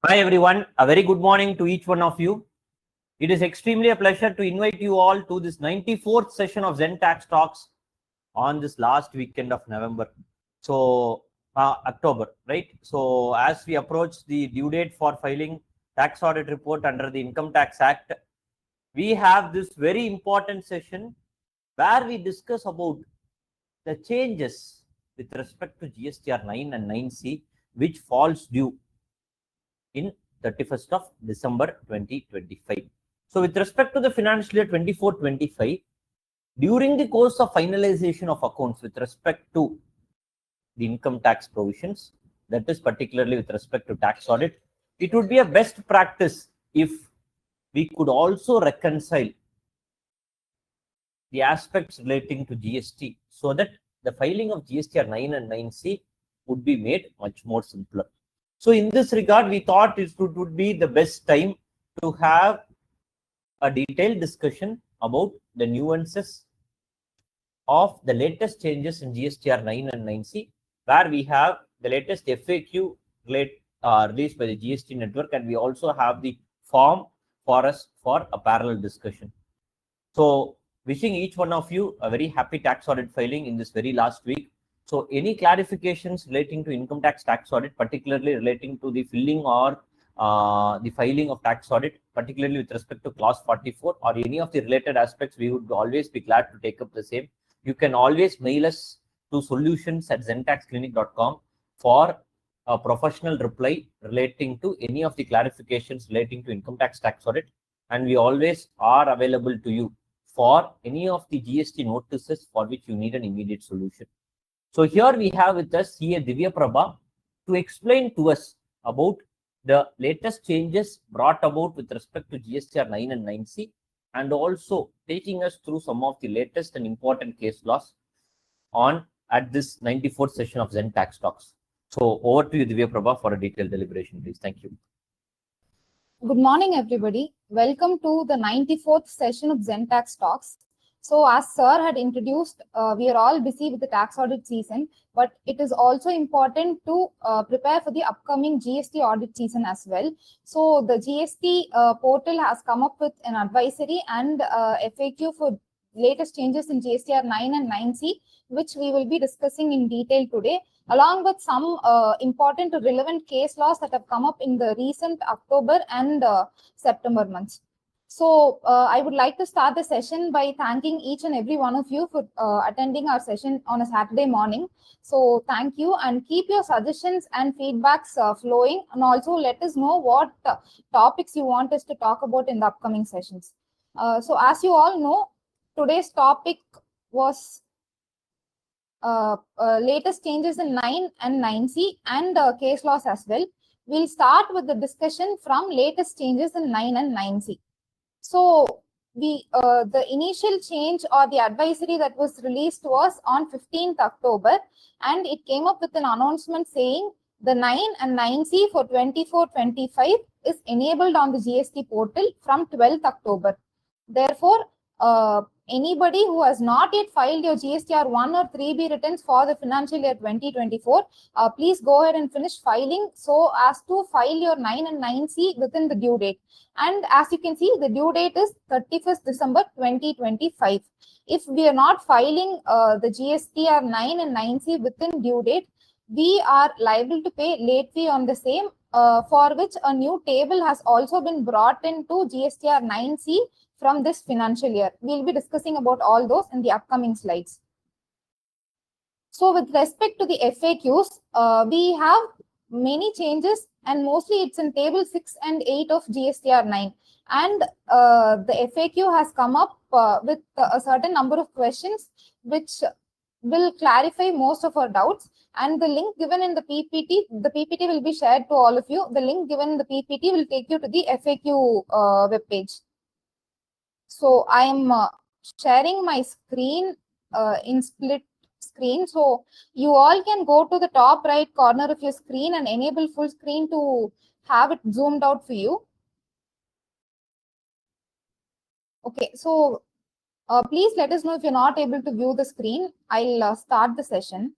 Hi everyone, a very good morning to each one of you. It is extremely a pleasure to invite you all to this 94th session of Zen Tax Talks on this last weekend of November. So October, right? So as we approach the due date for filing tax audit report under the Income Tax Act, we have this very important session where we discuss about the changes with respect to GSTR 9 and 9C, which falls due in 31st of December 2025. So with respect to the financial year 24-25, during the course of finalization of accounts with respect to the income tax provisions, that is particularly with respect to tax audit, it would be a best practice if we could also reconcile the aspects relating to GST so that the filing of GSTR 9 and 9C would be made much more simpler. So in this regard, we thought it would be the best time to have a detailed discussion about the nuances of the latest changes in GSTR 9 and 9C, where we have the latest FAQ released by the GST network, and we also have the form for us for a parallel discussion. So wishing each one of you a very happy tax audit filing in this very last week. So any clarifications relating to income tax audit, particularly relating to the filling or the filing of tax audit, particularly with respect to clause 44 or any of the related aspects, we would always be glad to take up the same. You can always mail us to solutions@zentaxclinic.com for a professional reply relating to any of the clarifications relating to income tax audit. And we always are available to you for any of the GST notices for which you need an immediate solution. So here we have with us CA Divya Prabha to explain to us about the latest changes brought about with respect to GSTR 9 and 9C, and also taking us through some of the latest and important case laws at this 94th session of Zen Tax Talks. So over to you, Divya Prabha, for a detailed deliberation, please. Thank you. Good morning, everybody. Welcome to the 94th session of Zen Tax Talks. So as Sir had introduced, we are all busy with the tax audit season, but it is also important to prepare for the upcoming GST audit season as well. So the GST portal has come up with an advisory and FAQ for latest changes in GSTR 9 and 9C, which we will be discussing in detail today, along with some important relevant case laws that have come up in the recent October and September months. So I would like to start the session by thanking each and every one of you for attending our session on a Saturday morning. So thank you, and keep your suggestions and feedbacks flowing, and also let us know what topics you want us to talk about in the upcoming sessions. So as you all know, today's topic was latest changes in 9 and 9C and case laws as well. We'll start with the discussion from latest changes in 9 and 9C. So the initial change or the advisory that was released was on 15th October, and it came up with an announcement saying the 9 and 9C for 24-25 is enabled on the GST portal from 12th October. Therefore, anybody who has not yet filed your GSTR 1 or 3B returns for the financial year 2024, please go ahead and finish filing so as to file your 9 and 9C within the due date. And as you can see, the due date is 31st December 2025. If we are not filing the GSTR 9 and 9C within due date, we are liable to pay late fee on the same, for which a new table has also been brought into GSTR 9C from this financial year. We'll be discussing about all those in the upcoming slides. So with respect to the FAQs, we have many changes, and mostly it's in table 6 and 8 of GSTR 9. And the FAQ has come up with a certain number of questions which will clarify most of our doubts. And the link given in the PPT will be shared to all of you. The link given in the PPT will take you to the FAQ webpage. So I am sharing my screen in split screen. So you all can go to the top right corner of your screen and enable full screen to have it zoomed out for you. Okay, so please let us know if you're not able to view the screen. I'll start the session.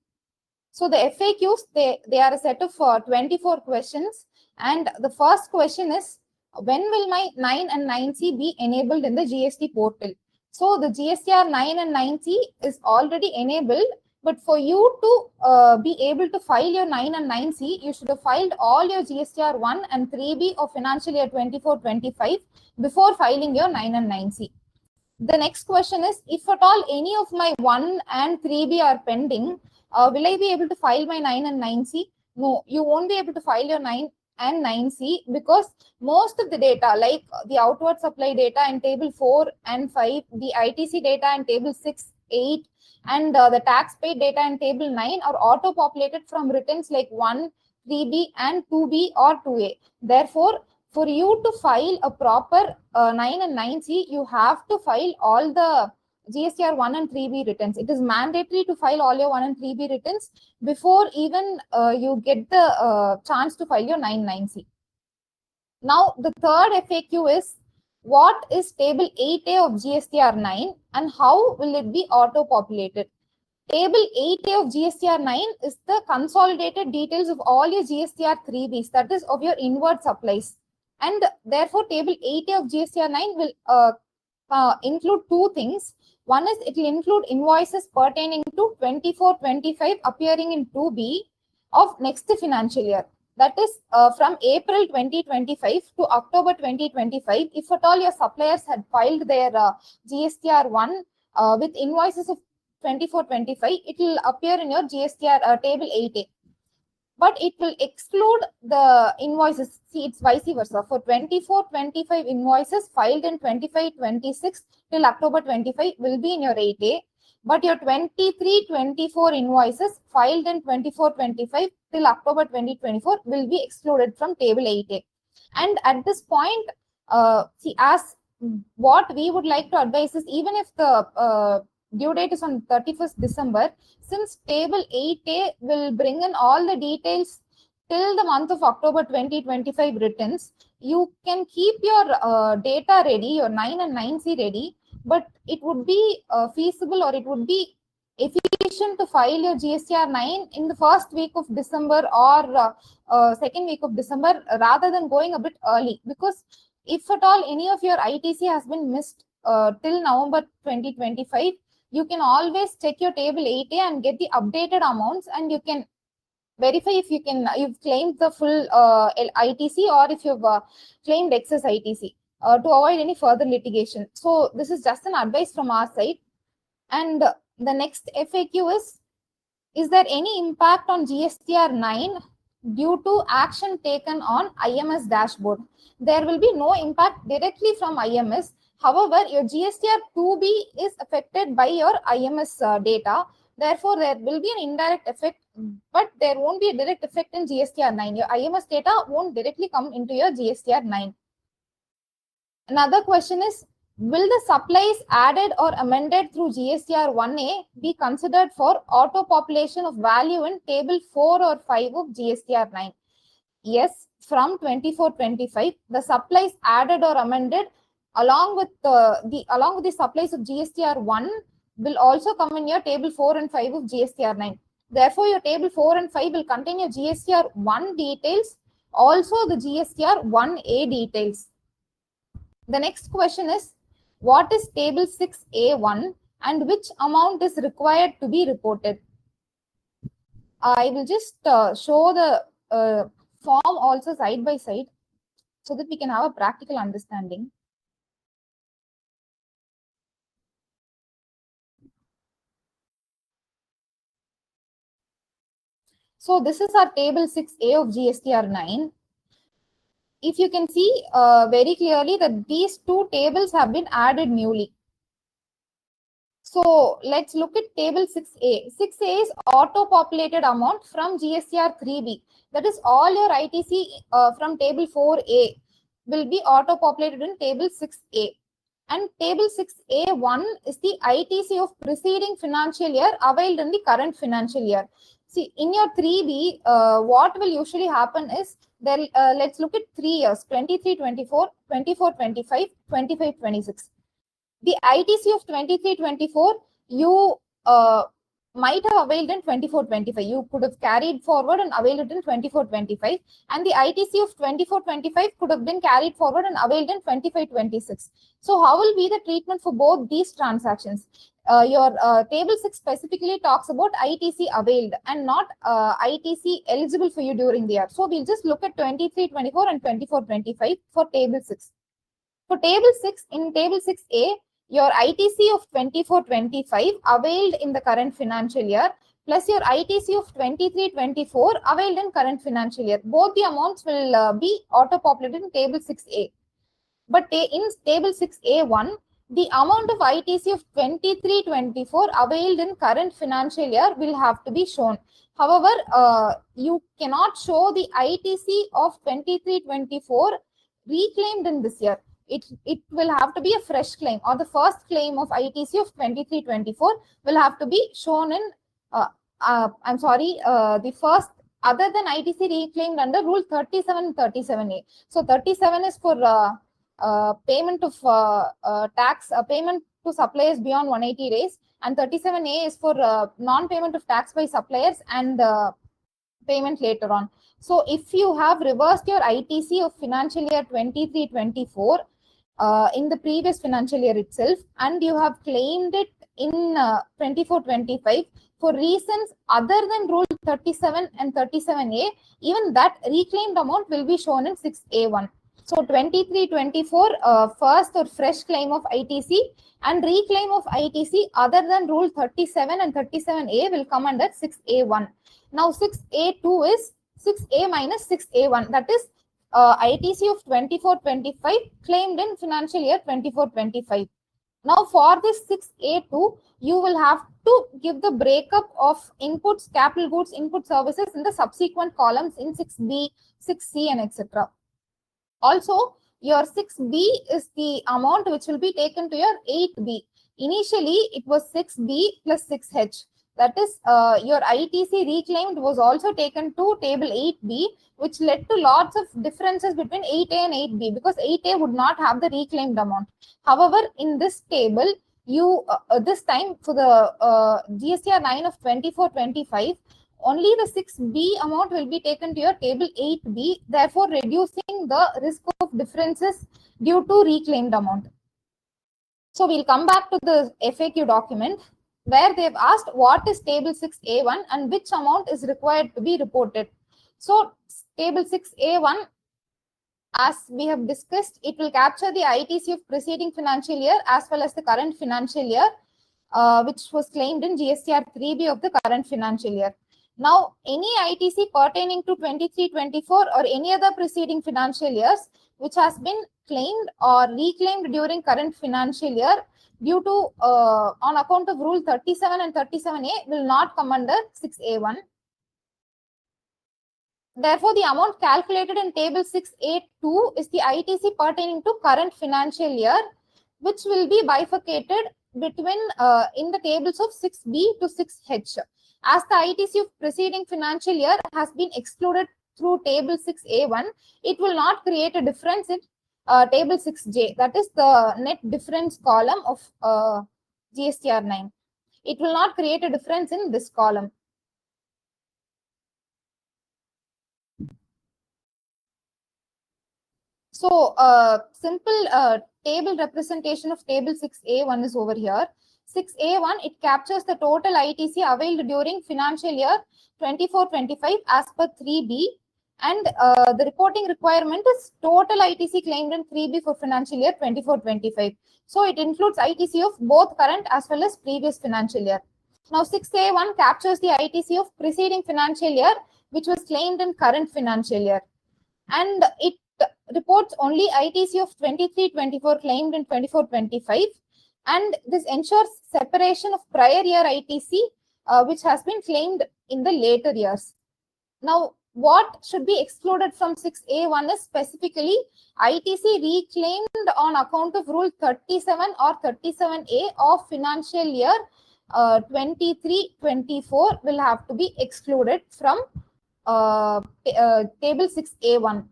So the FAQs, they are a set of 24 questions. And the first question is, when will my 9 and 9C be enabled in the GST portal? So the GSTR 9 and 9C is already enabled, but for you to be able to file your 9 and 9C, you should have filed all your GSTR 1 and 3B of financial year 24-25 before filing your 9 and 9C. The next question is, if at all any of my 1 and 3B are pending, will I be able to file my 9 and 9C? No, you won't be able to file your 9 and 9C because most of the data, like the outward supply data in table 4 and 5, the ITC data in table 6, 8, and the tax paid data in table 9 are auto-populated from returns like 1, 3B, and 2B or 2A. Therefore, for you to file a proper 9 and 9C, you have to file all the GSTR 1 and 3B returns. It is mandatory to file all your 1 and 3B returns before even you get the chance to file your 9 9C. Now, the third FAQ is, what is table 8A of GSTR 9 and how will it be auto-populated? Table 8A of GSTR 9 is the consolidated details of all your GSTR 3Bs, that is of your inward supplies. And therefore, table 8A of GSTR 9 will include two things. One is it will include invoices pertaining to 24-25 appearing in 2B of next financial year. That is from April 2025 to October 2025. If at all your suppliers had filed their GSTR 1 with invoices of 24-25, it will appear in your GSTR table 8A. But it will exclude the invoices. See, it's vice versa. For 24-25 invoices filed in 25-26 till October 25 will be in your 8A. But your 23-24 invoices filed in 24-25 till October 2024 will be excluded from table 8A. And at this point, see, as what we would like to advise is, even if the due date is on 31st December, since table 8A will bring in all the details till the month of October 2025 returns, you can keep your data ready, your 9 and 9C ready, but it would be feasible or it would be efficient to file your GSTR 9 in the first week of December or second week of December rather than going a bit early, because if at all any of your ITC has been missed till November 2025, you can always check your table 8A and get the updated amounts, and you can verify if you've claimed the full ITC or if you've claimed excess ITC to avoid any further litigation. So this is just an advice from our side. And the next FAQ is there any impact on GSTR 9 due to action taken on IMS dashboard? There will be no impact directly from IMS. However, your GSTR 2B is affected by your IMS data. Therefore, there will be an indirect effect, but there won't be a direct effect in GSTR 9. Your IMS data won't directly come into your GSTR 9. Another question is, will the supplies added or amended through GSTR 1A be considered for auto-population of value in table 4 or 5 of GSTR 9? Yes, from 24-25, the supplies added or amended along with the supplies of GSTR 1 will also come in your table 4 and 5 of GSTR 9. Therefore, your table 4 and 5 will contain your GSTR 1 details, also the GSTR 1A details. The next question is, what is table 6A1 and which amount is required to be reported? I will just show the form also side by side so that we can have a practical understanding. So this is our table 6A of GSTR 9. If you can see very clearly that these two tables have been added newly. So let's look at table 6A. 6A is auto-populated amount from GSTR 3B. That is, all your ITC from table 4A will be auto-populated in table 6A. And table 6A1 is the ITC of preceding financial year availed in the current financial year. See, in your 3B, what will usually happen is, let's look at 3 years, 23-24, 24-25, 25-26. The ITC of 23-24, you might have availed in 24-25. You could have carried forward and availed it in 24-25, and the ITC of 24-25 could have been carried forward and availed in 25-26. So how will be the treatment for both these transactions? Your table 6 specifically talks about ITC availed and not ITC eligible for you during the year. So we'll just look at 23-24 and 24-25 for table 6. For table 6, in table 6A, your ITC of 24-25 availed in the current financial year plus your ITC of 23-24 availed in current financial year. Both the amounts will be auto-populated in table 6A. But in table 6A1, the amount of ITC of 23-24 availed in current financial year will have to be shown. However, you cannot show the ITC of 23-24 reclaimed in this year. It will have to be a fresh claim, or the first claim of ITC of 23-24 will have to be shown in, the first other than ITC reclaimed under Rule 37 and 37A. So 37 is for payment of tax, payment to suppliers beyond 180 days, and 37A is for non-payment of tax by suppliers and payment later on. So if you have reversed your ITC of financial year 23-24 in the previous financial year itself, and you have claimed it in 24-25 for reasons other than Rule 37 and 37A, even that reclaimed amount will be shown in 6A1. So 23-24 first or fresh claim of ITC and reclaim of ITC other than Rule 37 and 37A will come under 6A1. Now 6A2 is 6A minus 6A1, that is ITC of 24-25 claimed in financial year 24-25. Now for this 6A2, you will have to give the breakup of inputs, capital goods, input services in the subsequent columns in 6B, 6C and etc. Also, your 6B is the amount which will be taken to your 8B. Initially, it was 6B plus 6H. That is, your ITC reclaimed was also taken to table 8B, which led to lots of differences between 8A and 8B because 8A would not have the reclaimed amount. However, in this table, you this time for the GSTR 9 of 24-25, only the 6B amount will be taken to your table 8B, therefore reducing the risk of differences due to reclaimed amount. So we'll come back to the FAQ document where they've asked what is table 6A1 and which amount is required to be reported. So table 6A1, as we have discussed, it will capture the ITC of preceding financial year as well as the current financial year, which was claimed in GSTR 3B of the current financial year. Now, any ITC pertaining to 23-24 or any other preceding financial years which has been claimed or reclaimed during current financial year due to on account of Rule 37 and 37A will not come under 6A1. Therefore, the amount calculated in table 6A2 is the ITC pertaining to current financial year, which will be bifurcated between in the tables of 6B to 6H. As the ITC of preceding financial year has been excluded through table 6A1, it will not create a difference in table 6J, that is the net difference column of GSTR 9. It will not create a difference in this column. So simple table representation of table 6A1 is over here. 6A1, it captures the total ITC availed during financial year 24-25 as per 3B, and the reporting requirement is total ITC claimed in 3B for financial year 24-25. So it includes ITC of both current as well as previous financial year. Now 6A1 captures the ITC of preceding financial year which was claimed in current financial year, and it reports only ITC of 23-24 claimed in 24-25, and this ensures separation of prior year ITC which has been claimed in the later years. Now, what should be excluded from 6A1 is specifically ITC reclaimed on account of Rule 37 or 37A of financial year 23-24 will have to be excluded from table 6A1.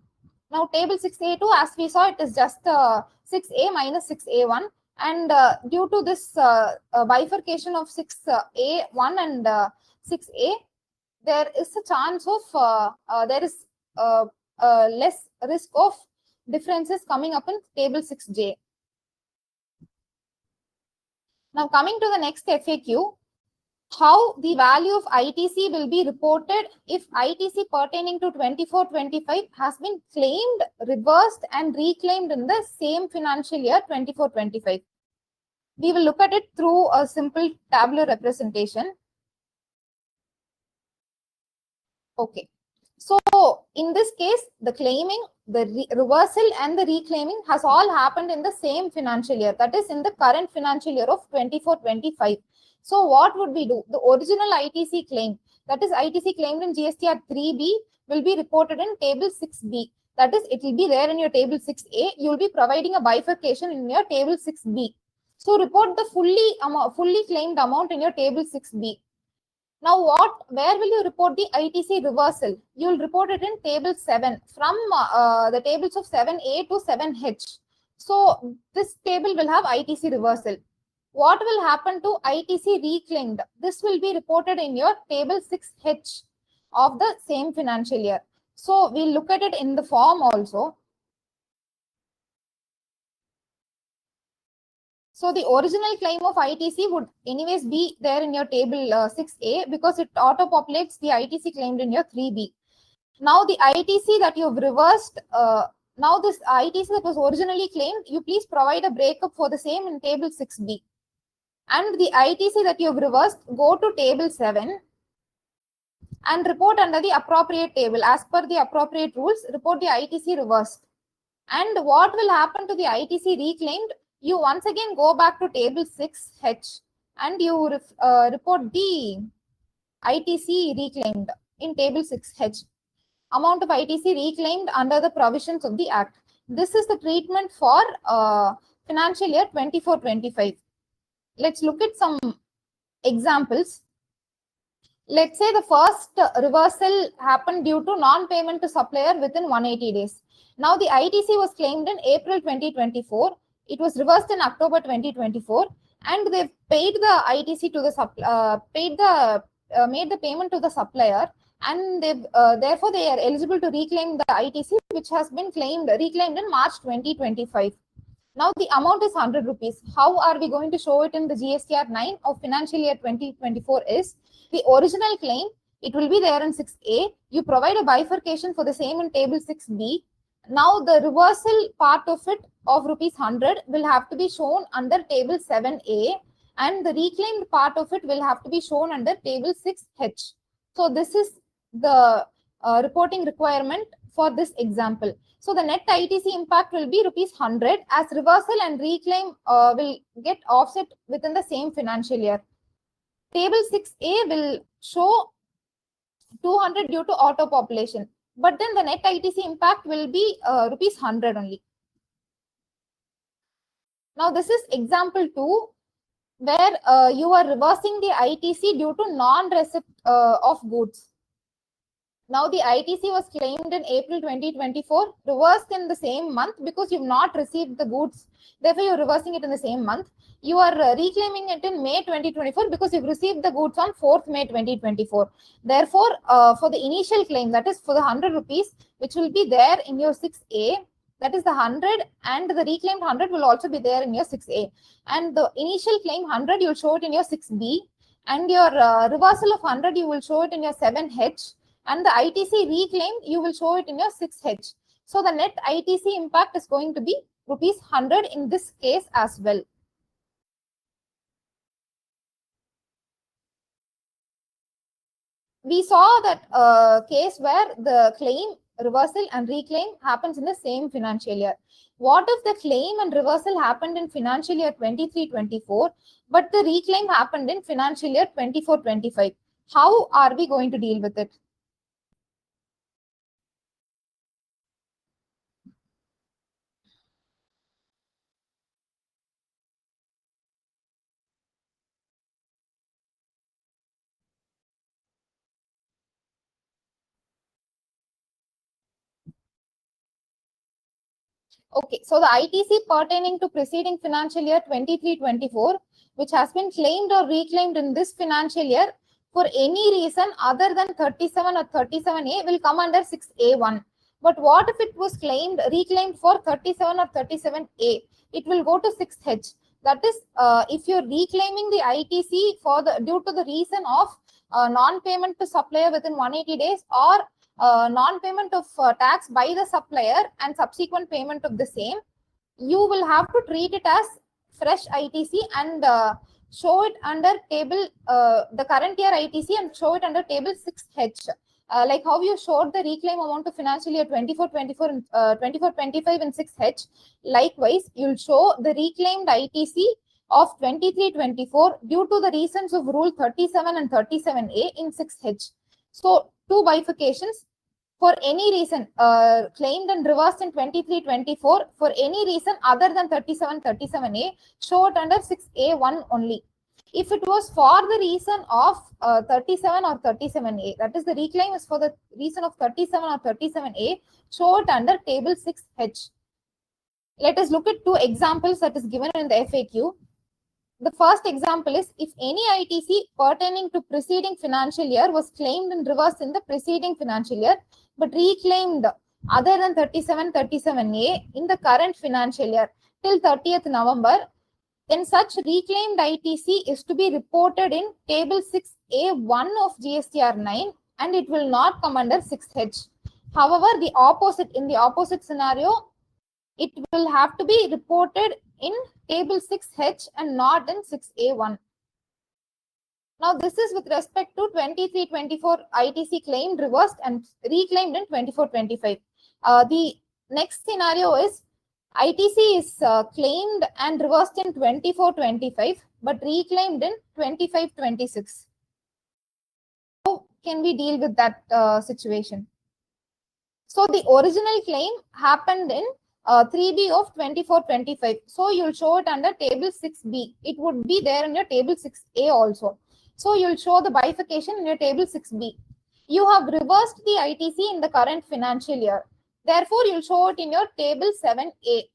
Now, table 6A2, as we saw, it is just 6A minus 6A1. And due to this bifurcation of 6A1 and 6A, there is a chance of there is less risk of differences coming up in table 6J. Now coming to the next FAQ, how the value of ITC will be reported if ITC pertaining to 24-25 has been claimed, reversed and reclaimed in the same financial year 24-25. We will look at it through a simple tabular representation. Okay. So in this case, the claiming, the reversal and the reclaiming has all happened in the same financial year. That is in the current financial year of 24-25. So what would we do? The original ITC claim, that is ITC claimed in GSTR 3B, will be reported in table 6B. That is, it will be there in your table 6A. You will be providing a bifurcation in your table 6B. So report the fully claimed amount in your table 6B. Now, where will you report the ITC reversal? You will report it in table 7 from the tables of 7A to 7H. So this table will have ITC reversal. What will happen to ITC reclaimed? This will be reported in your table 6H of the same financial year. So we'll look at it in the form also. So the original claim of ITC would anyways be there in your table 6A because it auto-populates the ITC claimed in your 3B. Now the ITC that you've reversed, now this ITC that was originally claimed, you please provide a breakup for the same in table 6B. And the ITC that you've reversed, go to table 7 and report under the appropriate table. As per the appropriate rules, report the ITC reversed. And what will happen to the ITC reclaimed? You once again go back to table 6H and you report the ITC reclaimed in table 6H. Amount of ITC reclaimed under the provisions of the Act. This is the treatment for financial year 24-25. Let's look at some examples. Let's say the first reversal happened due to non-payment to supplier within 180 days. Now the ITC was claimed in April 2024. It was reversed in October 2024, and they've paid the ITC to the made the payment to the supplier, and therefore they are eligible to reclaim the ITC which has been reclaimed in March 2025. Now the amount is 100 rupees. How are we going to show it in the GSTR 9 of financial year 2024 is the original claim. It will be there in 6A. You provide a bifurcation for the same in table 6B. Now the reversal part of it of rupees 100 will have to be shown under table 7A, and the reclaimed part of it will have to be shown under table 6H. So this is the reporting requirement for this example. So the net ITC impact will be rupees 100 as reversal and reclaim will get offset within the same financial year. Table 6A will show 200 due to auto population, but then the net ITC impact will be rupees 100 only. Now this is example 2 where you are reversing the ITC due to non-receipt of goods. Now the ITC was claimed in April 2024, reversed in the same month because you've not received the goods. Therefore, you're reversing it in the same month. You are reclaiming it in May 2024 because you've received the goods on 4th May 2024. Therefore, for the initial claim, that is for the 100 rupees, which will be there in your 6A, that is the 100, and the reclaimed 100 will also be there in your 6A. And the initial claim 100, you'll show it in your 6B. And your reversal of 100, you will show it in your 7H. And the ITC reclaimed, you will show it in your 6H. So the net ITC impact is going to be rupees 100 in this case as well. We saw that case where the claim, reversal and reclaim happens in the same financial year. What if the claim and reversal happened in financial year 23-24, but the reclaim happened in financial year 24-25? How are we going to deal with it? Okay, so the ITC pertaining to preceding financial year 23-24, which has been claimed or reclaimed in this financial year for any reason other than 37 or 37A will come under 6A1. But what if it was reclaimed for 37 or 37A? It will go to 6H. That is, if you're reclaiming the ITC for due to the reason of non-payment to supplier within 180 days or non-payment of tax by the supplier and subsequent payment of the same, you will have to treat it as fresh ITC and show it under table, the current year ITC, and show it under table 6H. Like how you showed the reclaim amount of financial year 24-24 and 24-25 in 6H. Likewise, you'll show the reclaimed ITC of 23-24 due to the reasons of Rule 37 and 37A in 6H. So, two bifurcations. For any reason claimed and reversed in 23-24, for any reason other than 37-37A, show it under 6A1 only. If it was for the reason of 37 or 37A, that is the reclaim is for the reason of 37 or 37A, show it under table 6H. Let us look at two examples that is given in the FAQ. The first example is, if any ITC pertaining to preceding financial year was claimed and reversed in the preceding financial year, but reclaimed other than 37-37A in the current financial year till 30th November, then such reclaimed ITC is to be reported in table 6A1 of GSTR 9 and it will not come under 6H. However, in the opposite scenario, it will have to be reported in table 6H and not in 6A1. Now, this is with respect to 23-24 ITC claimed, reversed and reclaimed in 24-25. The next scenario is ITC is claimed and reversed in 24-25 but reclaimed in 25-26. How can we deal with that situation? So, the original claim happened in 3B of 24-25. So, you'll show it under table 6B. It would be there in your table 6A also. So, you'll show the bifurcation in your table 6B. You have reversed the ITC in the current financial year. Therefore, you'll show it in your table 7A.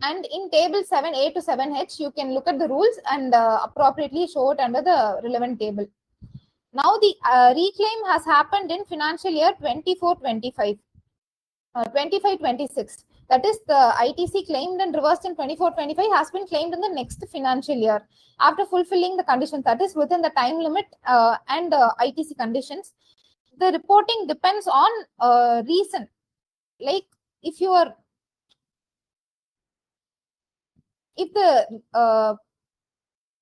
And in table 7A to 7H, you can look at the rules and appropriately show it under the relevant table. Now, the reclaim has happened in financial year 24-25. 25-26. That is, the ITC claimed and reversed in 24-25 has been claimed in the next financial year after fulfilling the conditions, that is within the time limit and ITC conditions. The reporting depends on reason. Like if the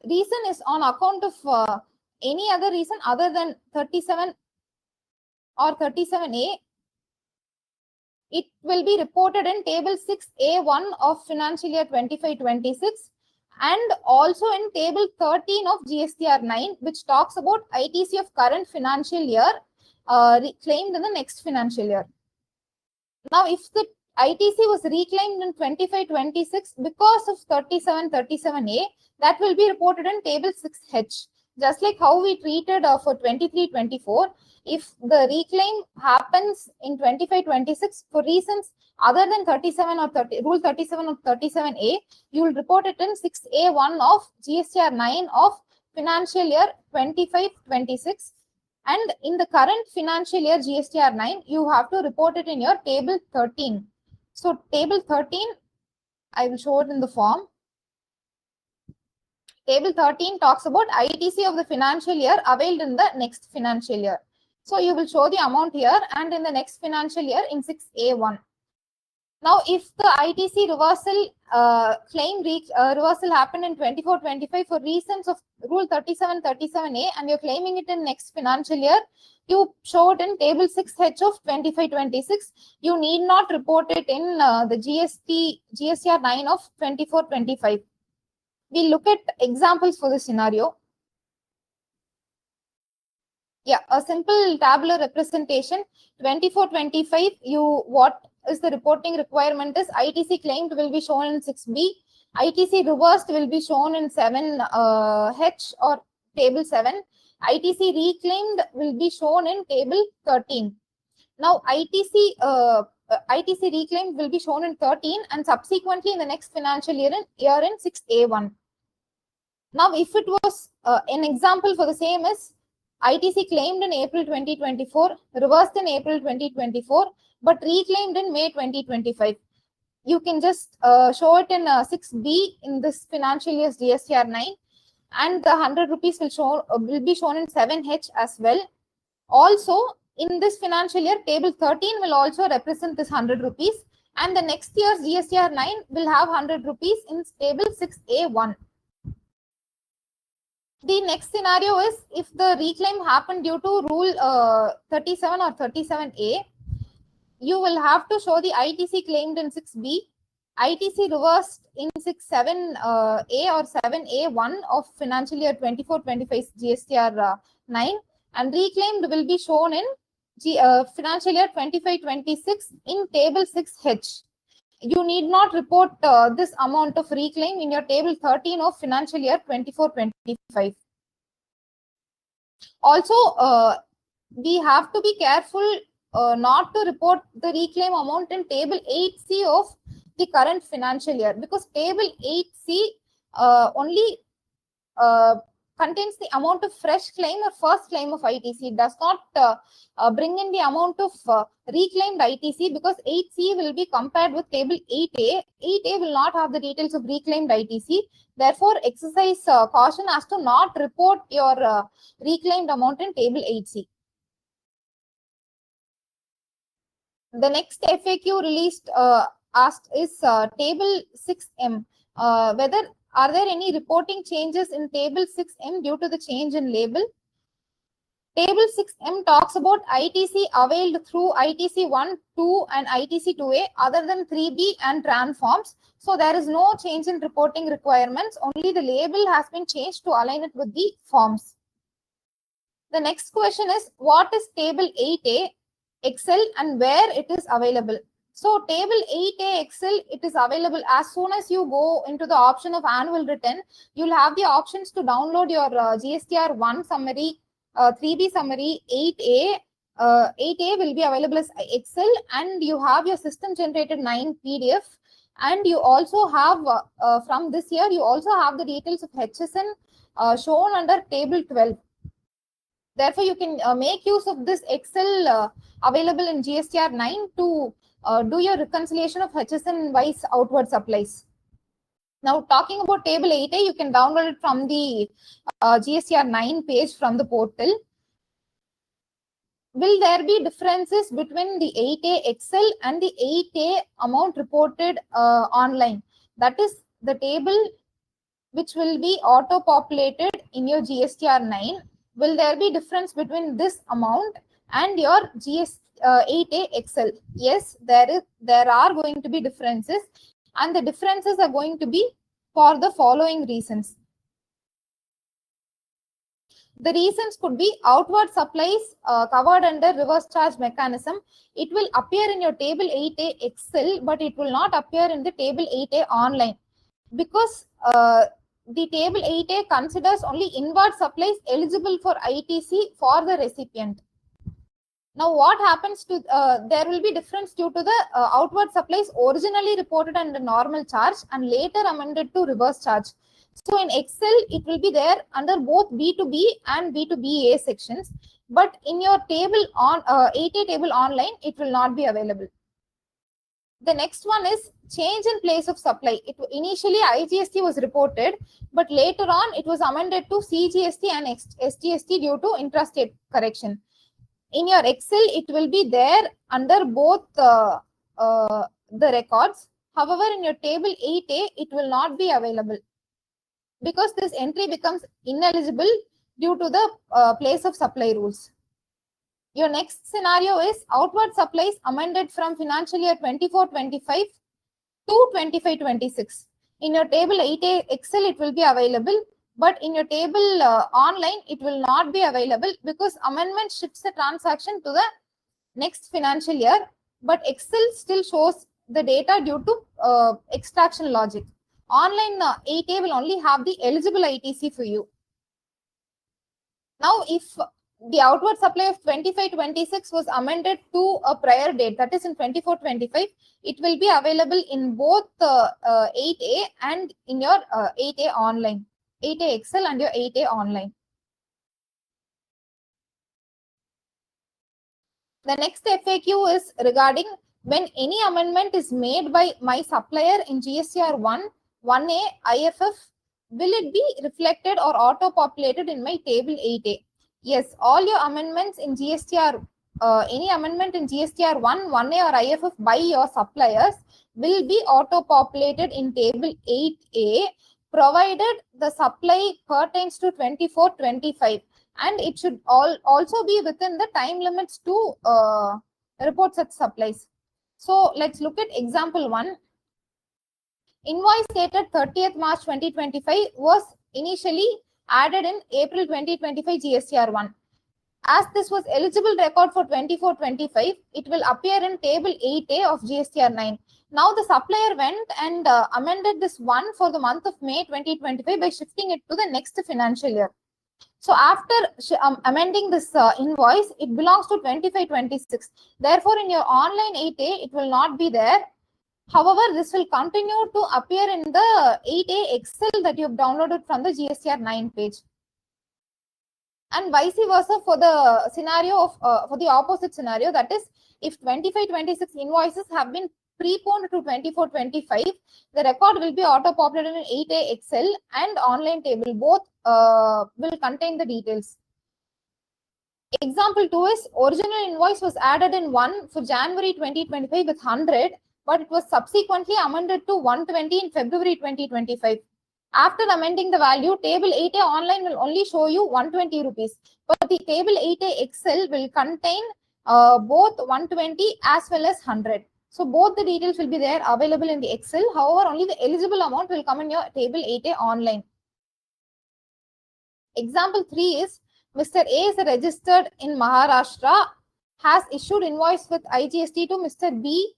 reason is on account of any other reason other than 37 or 37A, it will be reported in table 6A1 of financial year 25-26 and also in table 13 of GSTR 9, which talks about ITC of current financial year claimed in the next financial year. Now, if the ITC was reclaimed in 25-26 because of 37-37A, that will be reported in table 6H. Just like how we treated for 23-24, if the reclaim happens in 25-26 for reasons other than 37 or Rule 37 or 37A, you will report it in 6A1 of GSTR 9 of financial year 25-26. And in the current financial year GSTR 9, you have to report it in your table 13. So table 13, I will show it in the form. Table 13 talks about ITC of the financial year availed in the next financial year. So you will show the amount here and in the next financial year in 6A1. Now, if the ITC reversal reversal happened in 24-25 for reasons of Rule 37-37A and you're claiming it in next financial year, you show it in table 6H of 25-26. You need not report it in the GSTR 9 of 24-25. We'll look at examples for this scenario. Yeah, a simple tabular representation. 24-25, what is the reporting requirement is ITC claimed will be shown in 6B. ITC reversed will be shown in 7H or table 7. ITC reclaimed will be shown in table 13. Now, ITC ITC reclaim will be shown in 13 and subsequently in the next financial year in 6A1. Now, if it was an example for the same is ITC claimed in April 2024, reversed in April 2024, but reclaimed in May 2025. You can just show it in 6B in this financial year's GSTR 9, and the 100 rupees will be shown in 7H as well. Also, in this financial year, table 13 will also represent this 100 rupees, and the next year's GSTR 9 will have 100 rupees in table 6A1. The next scenario is if the reclaim happened due to rule 37 or 37A, you will have to show the ITC claimed in 6B, ITC reversed in 67A or 7A1 of financial year 24-25 GSTR 9, and reclaimed will be shown in financial year 25-26 in table 6H. You need not report this amount of reclaim in your table 13 of financial year 24-25. Also, we have to be careful not to report the reclaim amount in table 8C of the current financial year, because table 8C only contains the amount of fresh claim or first claim of ITC. It does not bring in the amount of reclaimed ITC, because 8C will be compared with table 8A. 8A will not have the details of reclaimed ITC. Therefore, exercise caution as to not report your reclaimed amount in table 8C. The next FAQ released asked is table 6M. Whether are there any reporting changes in table 6M due to the change in label? Table 6M talks about ITC availed through ITC 1, 2 and ITC 2A other than 3B and TRAN forms. So there is no change in reporting requirements. Only the label has been changed to align it with the forms. The next question is, what is table 8A Excel and where it is available? So table 8A Excel, it is available as soon as you go into the option of annual return. You'll have the options to download your GSTR 1 summary, 3B summary, 8A. 8A will be available as Excel, and you have your system generated 9 PDF. And you also have, from this year, you also have the details of HSN shown under table 12. Therefore, you can make use of this Excel available in GSTR 9 to do your reconciliation of HSN wise outward supplies. Now, talking about table 8A, you can download it from the GSTR 9 page from the portal. Will there be differences between the 8A Excel and the 8A amount reported online? That is the table which will be auto-populated in your GSTR 9. Will there be difference between this amount and your 8A Excel? Yes, there are going to be differences, and the differences are going to be for the following reasons. The reasons could be outward supplies covered under reverse charge mechanism. It will appear in your table 8A Excel, but it will not appear in the table 8A online, because the table 8A considers only inward supplies eligible for ITC for the recipient. Now, what happens to, there will be difference due to the outward supplies originally reported under normal charge and later amended to reverse charge. So in Excel, it will be there under both B2B and B2BA sections, but in your table on 8A table online, it will not be available. The next one is change in place of supply. Initially IGST was reported, but later on it was amended to CGST and SGST due to intrastate correction. In your Excel, it will be there under both the records. However, in your table 8A, it will not be available, because this entry becomes ineligible due to the place of supply rules. Your next scenario is outward supplies amended from financial year 24-25 to 25-26. In your table 8A Excel, it will be available, but in your table online, it will not be available, because amendment shifts the transaction to the next financial year, but Excel still shows the data due to extraction logic. Online 8A will only have the eligible ITC for you. Now, if the outward supply of 25-26 was amended to a prior date, that is in 24-25. It will be available in both 8A and in your 8A online, 8A Excel and your 8A online. The next FAQ is regarding when any amendment is made by my supplier in GSTR 1A, IFF, will it be reflected or auto-populated in my table 8A? Yes, all your amendments in GSTR, any amendment in GSTR 1A or IFF by your suppliers will be auto-populated in table 8A, provided the supply pertains to 24-25. And it should also be within the time limits to report such supplies. So let's look at example 1. Invoice dated 30th March 2025 was initially added in April 2025 GSTR 1. As this was eligible record for 24-25, it will appear in table 8A of GSTR 9. Now the supplier went and amended this one for the month of May 2025 by shifting it to the next financial year. So after amending this invoice, it belongs to 25-26. Therefore, in your online 8A, it will not be there. However, this will continue to appear in the 8A Excel that you have downloaded from the GSTR 9 page. And vice versa for the scenario of for the opposite scenario, that is, if 25-26 invoices have been preponed to 24-25, the record will be auto-populated in 8A Excel and online table. Both will contain the details. Example 2 is original invoice was added in 1 for January 2025 with 100, but it was subsequently amended to 120 in February 2025. After amending the value, table 8A online will only show you 120 rupees, but the table 8A Excel will contain both 120 as well as 100. So both the details will be there available in the Excel. However, only the eligible amount will come in your table 8A online. Example 3 is Mr. A is registered in Maharashtra, has issued invoice with IGST to Mr. B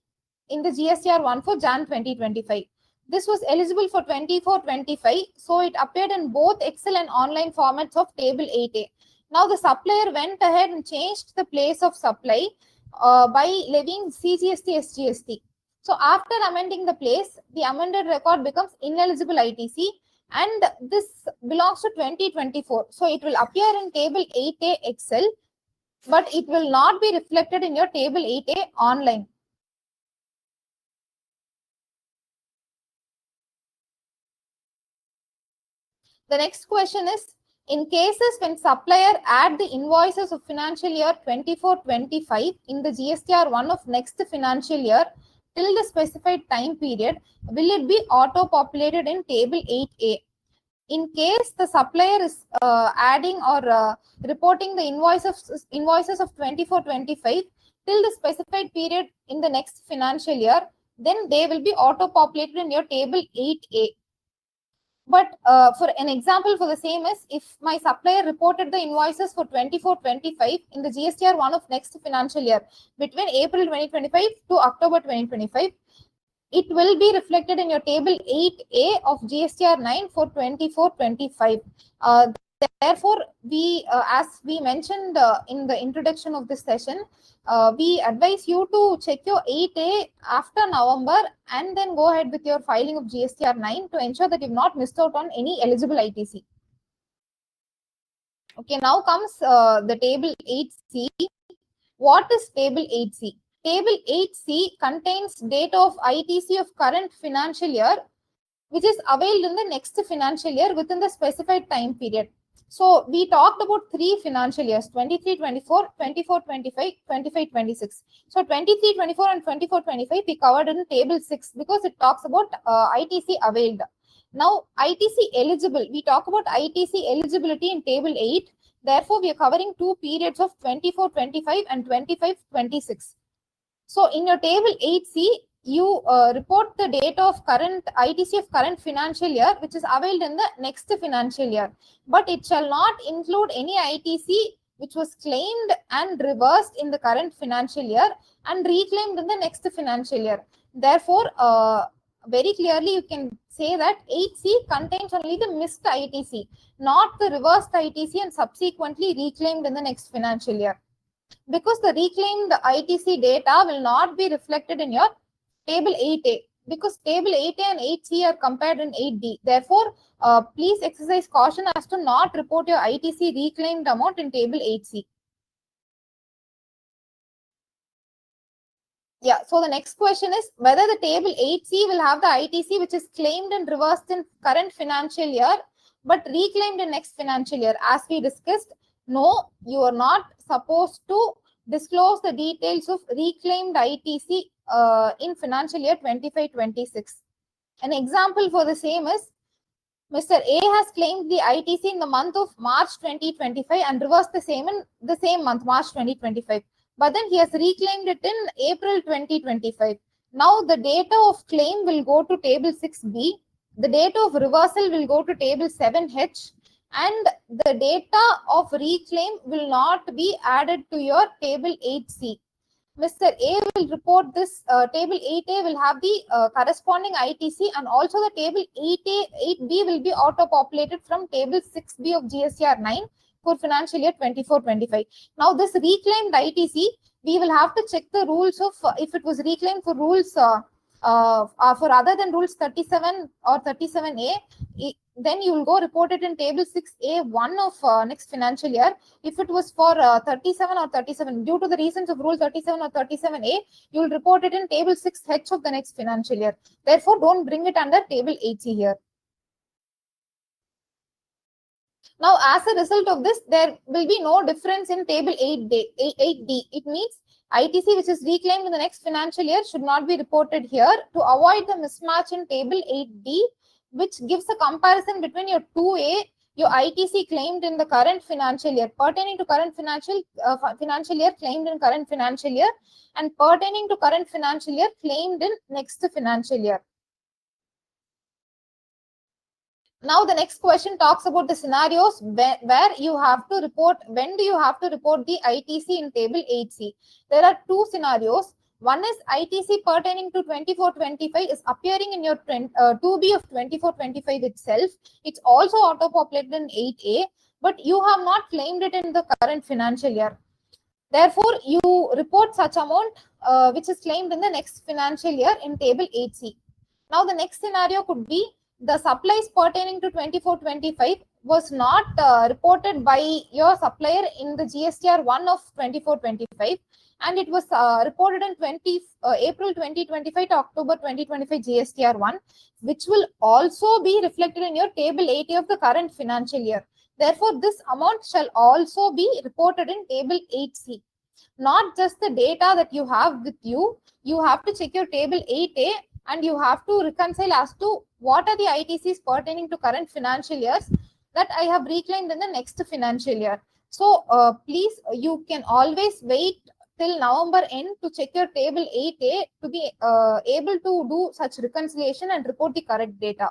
in the GSTR 1 for Jan 2025. This was eligible for 24-25, so it appeared in both Excel and online formats of table 8A. Now the supplier went ahead and changed the place of supply by levying CGST SGST. So after amending the place, the amended record becomes ineligible ITC, and this belongs to 2024. So it will appear in table 8A Excel, but it will not be reflected in your table 8A online. The next question is, in cases when supplier add the invoices of financial year 24-25 in the GSTR 1 of next financial year till the specified time period, will it be auto-populated in table 8A? In case the supplier is adding or reporting the invoices of 24-25 till the specified period in the next financial year, then they will be auto-populated in your table 8A. But for an example for the same is, if my supplier reported the invoices for 24-25 in the GSTR 1 of next financial year between April 2025 to October 2025, it will be reflected in your table 8A of GSTR 9 for 24-25. Therefore, we, as we mentioned in the introduction of this session, we advise you to check your 8A after November and then go ahead with your filing of GSTR 9 to ensure that you've not missed out on any eligible ITC. Okay, now comes the table 8C. What is table 8C? Table 8C contains data of ITC of current financial year, which is availed in the next financial year within the specified time period. So we talked about 3 financial years, 23-24, 24-25, 25-26. So 23-24 and 24-25 we covered in table 6 because it talks about ITC availed. Now ITC eligible, we talk about ITC eligibility in table 8. Therefore, we are covering 2 periods of 24-25 and 25-26. So in your table 8C, you report the data of current ITC of current financial year, which is availed in the next financial year. But it shall not include any ITC which was claimed and reversed in the current financial year and reclaimed in the next financial year. Therefore, very clearly you can say that 8C contains only the missed ITC, not the reversed ITC and subsequently reclaimed in the next financial year. Because the reclaimed ITC data will not be reflected in your table 8A, because table 8A and 8C are compared in 8D. Therefore, please exercise caution as to not report your ITC reclaimed amount in table 8C. Yeah, so the next question is whether the table 8C will have the ITC which is claimed and reversed in current financial year but reclaimed in next financial year. As we discussed, no, you are not supposed to disclose the details of reclaimed ITC in financial year 25-26. An example for the same is Mr. A has claimed the ITC in the month of March 2025 and reversed the same in the same month, March 2025. But then he has reclaimed it in April 2025. Now the data of claim will go to table 6B. The data of reversal will go to table 7H. And the data of reclaim will not be added to your table 8C. Mr. A will report this table 8A will have the corresponding ITC, and also the table 8A, 8B will be auto-populated from table 6B of GSTR 9 for financial year 24-25. Now this reclaimed ITC, we will have to check the rules of if it was reclaimed for rules for other than rules 37 or 37A, then you will go report it in table 6A1 of next financial year. If it was for 37 or 37, due to the reasons of rule 37 or 37A, you will report it in table 6H of the next financial year. Therefore, don't bring it under table 8C here. Now, as a result of this, there will be no difference in table 8D. It means ITC which is reclaimed in the next financial year should not be reported here to avoid the mismatch in table 8D, which gives a comparison between your 2A, your ITC claimed in the current financial year, pertaining to current financial year claimed in current financial year, and pertaining to current financial year claimed in next financial year. Now the next question talks about the scenarios where you have to report, when do you have to report the ITC in table 8C. There are two scenarios. One is ITC pertaining to 24-25 is appearing in your 2B of 24-25 itself. It's also auto-populated in 8A, but you have not claimed it in the current financial year. Therefore, you report such amount which is claimed in the next financial year in table 8C. Now the next scenario could be the supplies pertaining to 24-25 was not reported by your supplier in the GSTR 1 of 24-25, and it was reported in April 2025 to October 2025 GSTR 1, which will also be reflected in your table 80 of the current financial year. Therefore, this amount shall also be reported in table 8C. Not just the data that you have with you, you have to check your table 8A and you have to reconcile as to what are the ITCs pertaining to current financial years that I have reclaimed in the next financial year. So please, you can always wait till November end to check your table 8A to be able to do such reconciliation and report the correct data.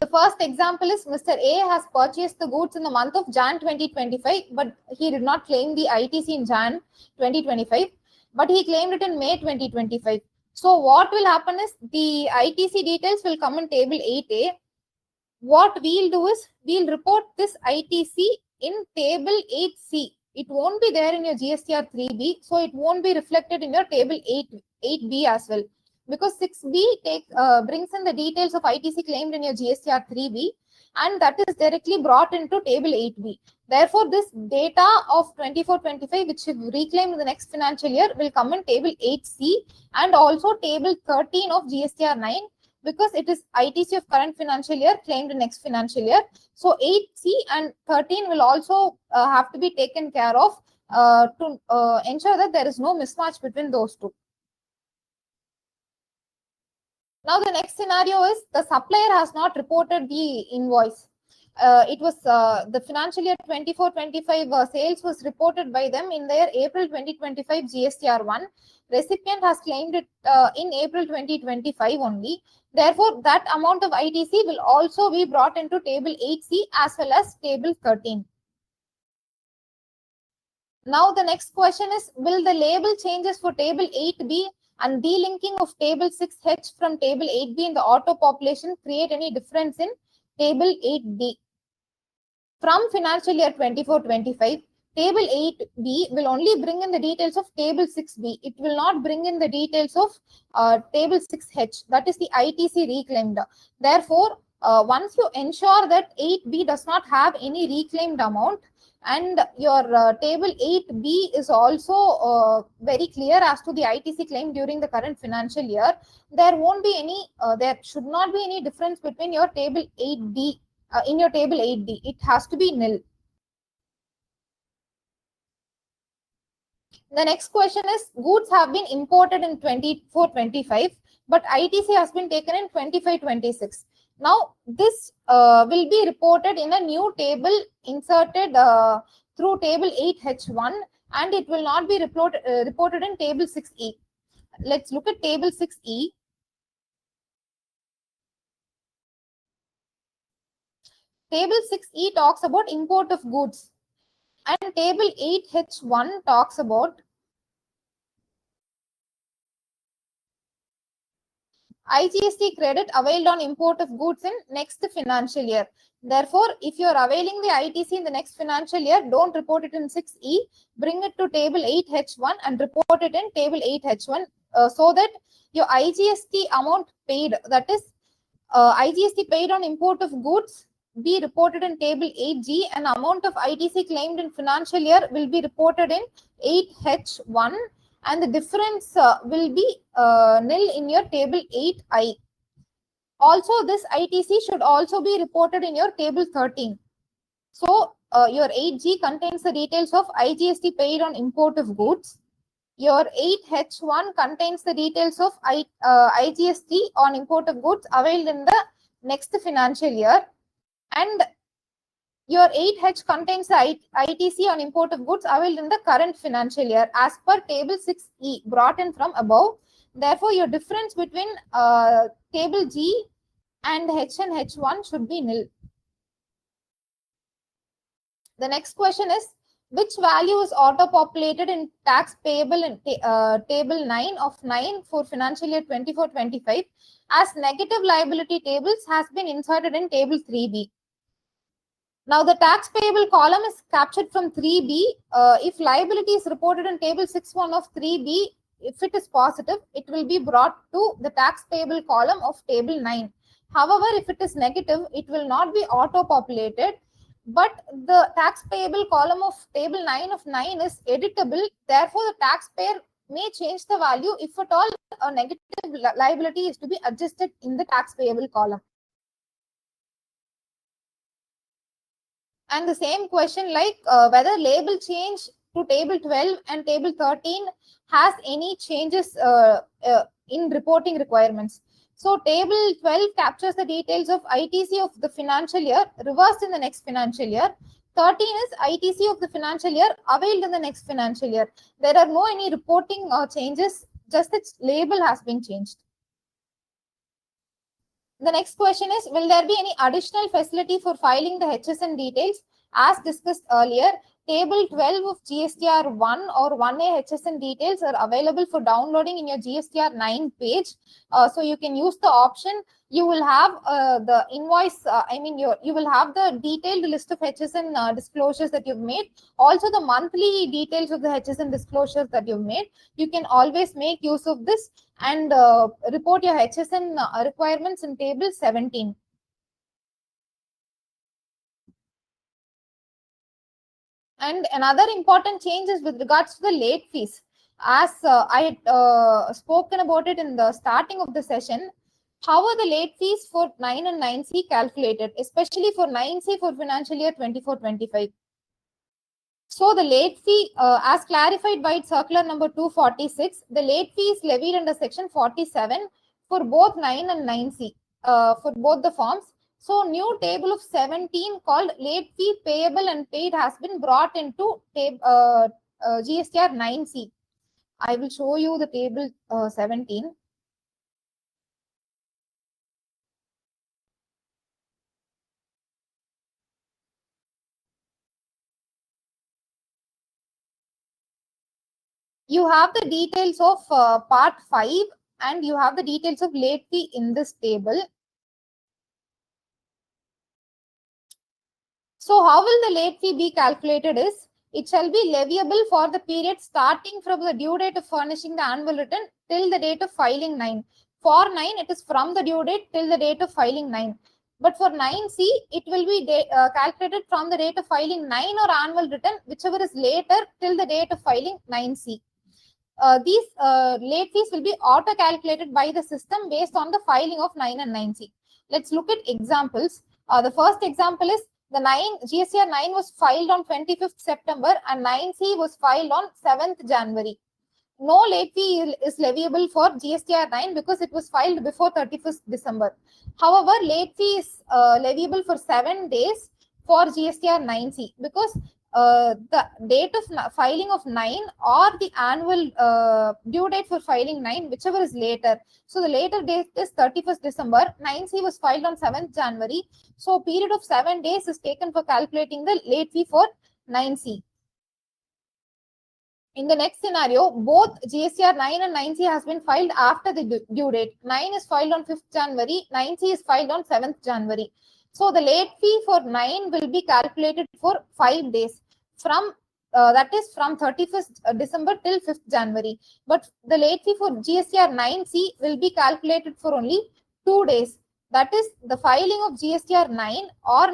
The first example is Mr. A has purchased the goods in the month of Jan 2025, but he did not claim the ITC in Jan 2025, but he claimed it in May 2025. So what will happen is the ITC details will come in table 8A. What we'll do is we'll report this ITC in table 8C. It won't be there in your GSTR 3B, so it won't be reflected in your table 8B as well. Because 6B brings in the details of ITC claimed in your GSTR 3B, and that is directly brought into table 8B. Therefore, this data of 24-25, which is reclaimed in the next financial year, will come in table 8C and also table 13 of GSTR 9, because it is ITC of current financial year claimed in next financial year. So 8C and 13 will also have to be taken care of to ensure that there is no mismatch between those two. Now the next scenario is the supplier has not reported the invoice. It was the financial year 24-25 sales was reported by them in their April 2025 GSTR 1. Recipient has claimed it in April 2025 only. Therefore, that amount of ITC will also be brought into table 8C as well as table 13. Now the next question is, will the label changes for table 8B and delinking of table 6H from table 8B in the auto population create any difference in table 8D? From financial year 24-25, table 8B will only bring in the details of table 6B. It will not bring in the details of table 6H, that is the ITC reclaimed. Therefore, once you ensure that 8B does not have any reclaimed amount, and your table 8B is also very clear as to the ITC claim during the current financial year, there won't be any, there should not be any difference between your table 8D in your table 8D. It has to be nil. The next question is, goods have been imported in 24-25, but ITC has been taken in 25-26. Now, this will be reported in a new table inserted through table 8H1, and it will not be reported in table 6E. Let's look at table 6E. Table 6E talks about import of goods, and table 8H1 talks about IGST credit availed on import of goods in next financial year. Therefore, if you are availing the ITC in the next financial year, don't report it in 6E, bring it to table 8H1 and report it in table 8H1 so that your IGST amount paid, that is IGST paid on import of goods, be reported in table 8G, and amount of ITC claimed in financial year will be reported in 8H1, and the difference will be nil in your table 8I. Also, this ITC should also be reported in your table 13. So, your 8G contains the details of IGST paid on import of goods. Your 8H1 contains the details of IGST on import of goods availed in the next financial year. And your 8H contains the ITC on import of goods availed in the current financial year as per table 6E brought in from above. Therefore, your difference between table G and H and H1 should be nil. The next question is, which value is auto-populated in tax payable in table 9 of 9 for financial year 24-25 as negative liability tables has been inserted in table 3B. Now, the tax payable column is captured from 3B. If liability is reported in table 6.1 of 3B, if it is positive, it will be brought to the tax payable column of table 9. However, if it is negative, it will not be auto-populated, but the tax payable column of table 9 of 9 is editable. Therefore, the taxpayer may change the value if at all a negative liability is to be adjusted in the tax payable column. And the same question, like whether label change to table 12 and table 13 has any changes in reporting requirements. So table 12 captures the details of ITC of the financial year reversed in the next financial year. 13 is ITC of the financial year availed in the next financial year. There are no any reporting changes, just its label has been changed. The next question is, will there be any additional facility for filing the HSN details? As discussed earlier, table 12 of GSTR 1 or 1A HSN details are available for downloading in your GSTR 9 page. So you can use the option. You will have the invoice, you will have the detailed list of HSN disclosures that you've made. Also the monthly details of the HSN disclosures that you've made. You can always make use of this and report your HSN requirements in table 17. And another important change is with regards to the late fees. As I had spoken about it in the starting of the session, how are the late fees for 9 and 9C calculated, especially for 9C for financial year 24-25? So the late fee, as clarified by circular number 246, the late fee is levied under section 47 for both 9 and 9C, for both the forms. So new table of 17 called late fee payable and paid has been brought into GSTR 9C. I will show you the table 17. You have the details of part 5 and you have the details of late fee in this table. So how will the late fee be calculated is, it shall be leviable for the period starting from the due date of furnishing the annual return till the date of filing 9. For 9, it is from the due date till the date of filing 9. But for 9C, it will be calculated from the date of filing 9 or annual return, whichever is later, till the date of filing 9C. These late fees will be auto-calculated by the system based on the filing of 9 and 9C. Let's look at examples. The first example is the GSTR 9 was filed on 25th September and 9C was filed on 7th January. No late fee is leviable for GSTR 9 because it was filed before 31st December. However, late fee is leviable for 7 days for GSTR 9C because the date of filing of 9 or the annual due date for filing 9, whichever is later. So the later date is 31st December. 9C was filed on 7th January. So period of 7 days is taken for calculating the late fee for 9C. In the next scenario, both GSTR 9 and 9C has been filed after the due date. 9 is filed on 5th January, 9C is filed on 7th January. So the late fee for 9 will be calculated for 5 days from that is from 31st December till 5th January. But the late fee for GSTR 9C will be calculated for only 2 days. That is the filing of GSTR 9 or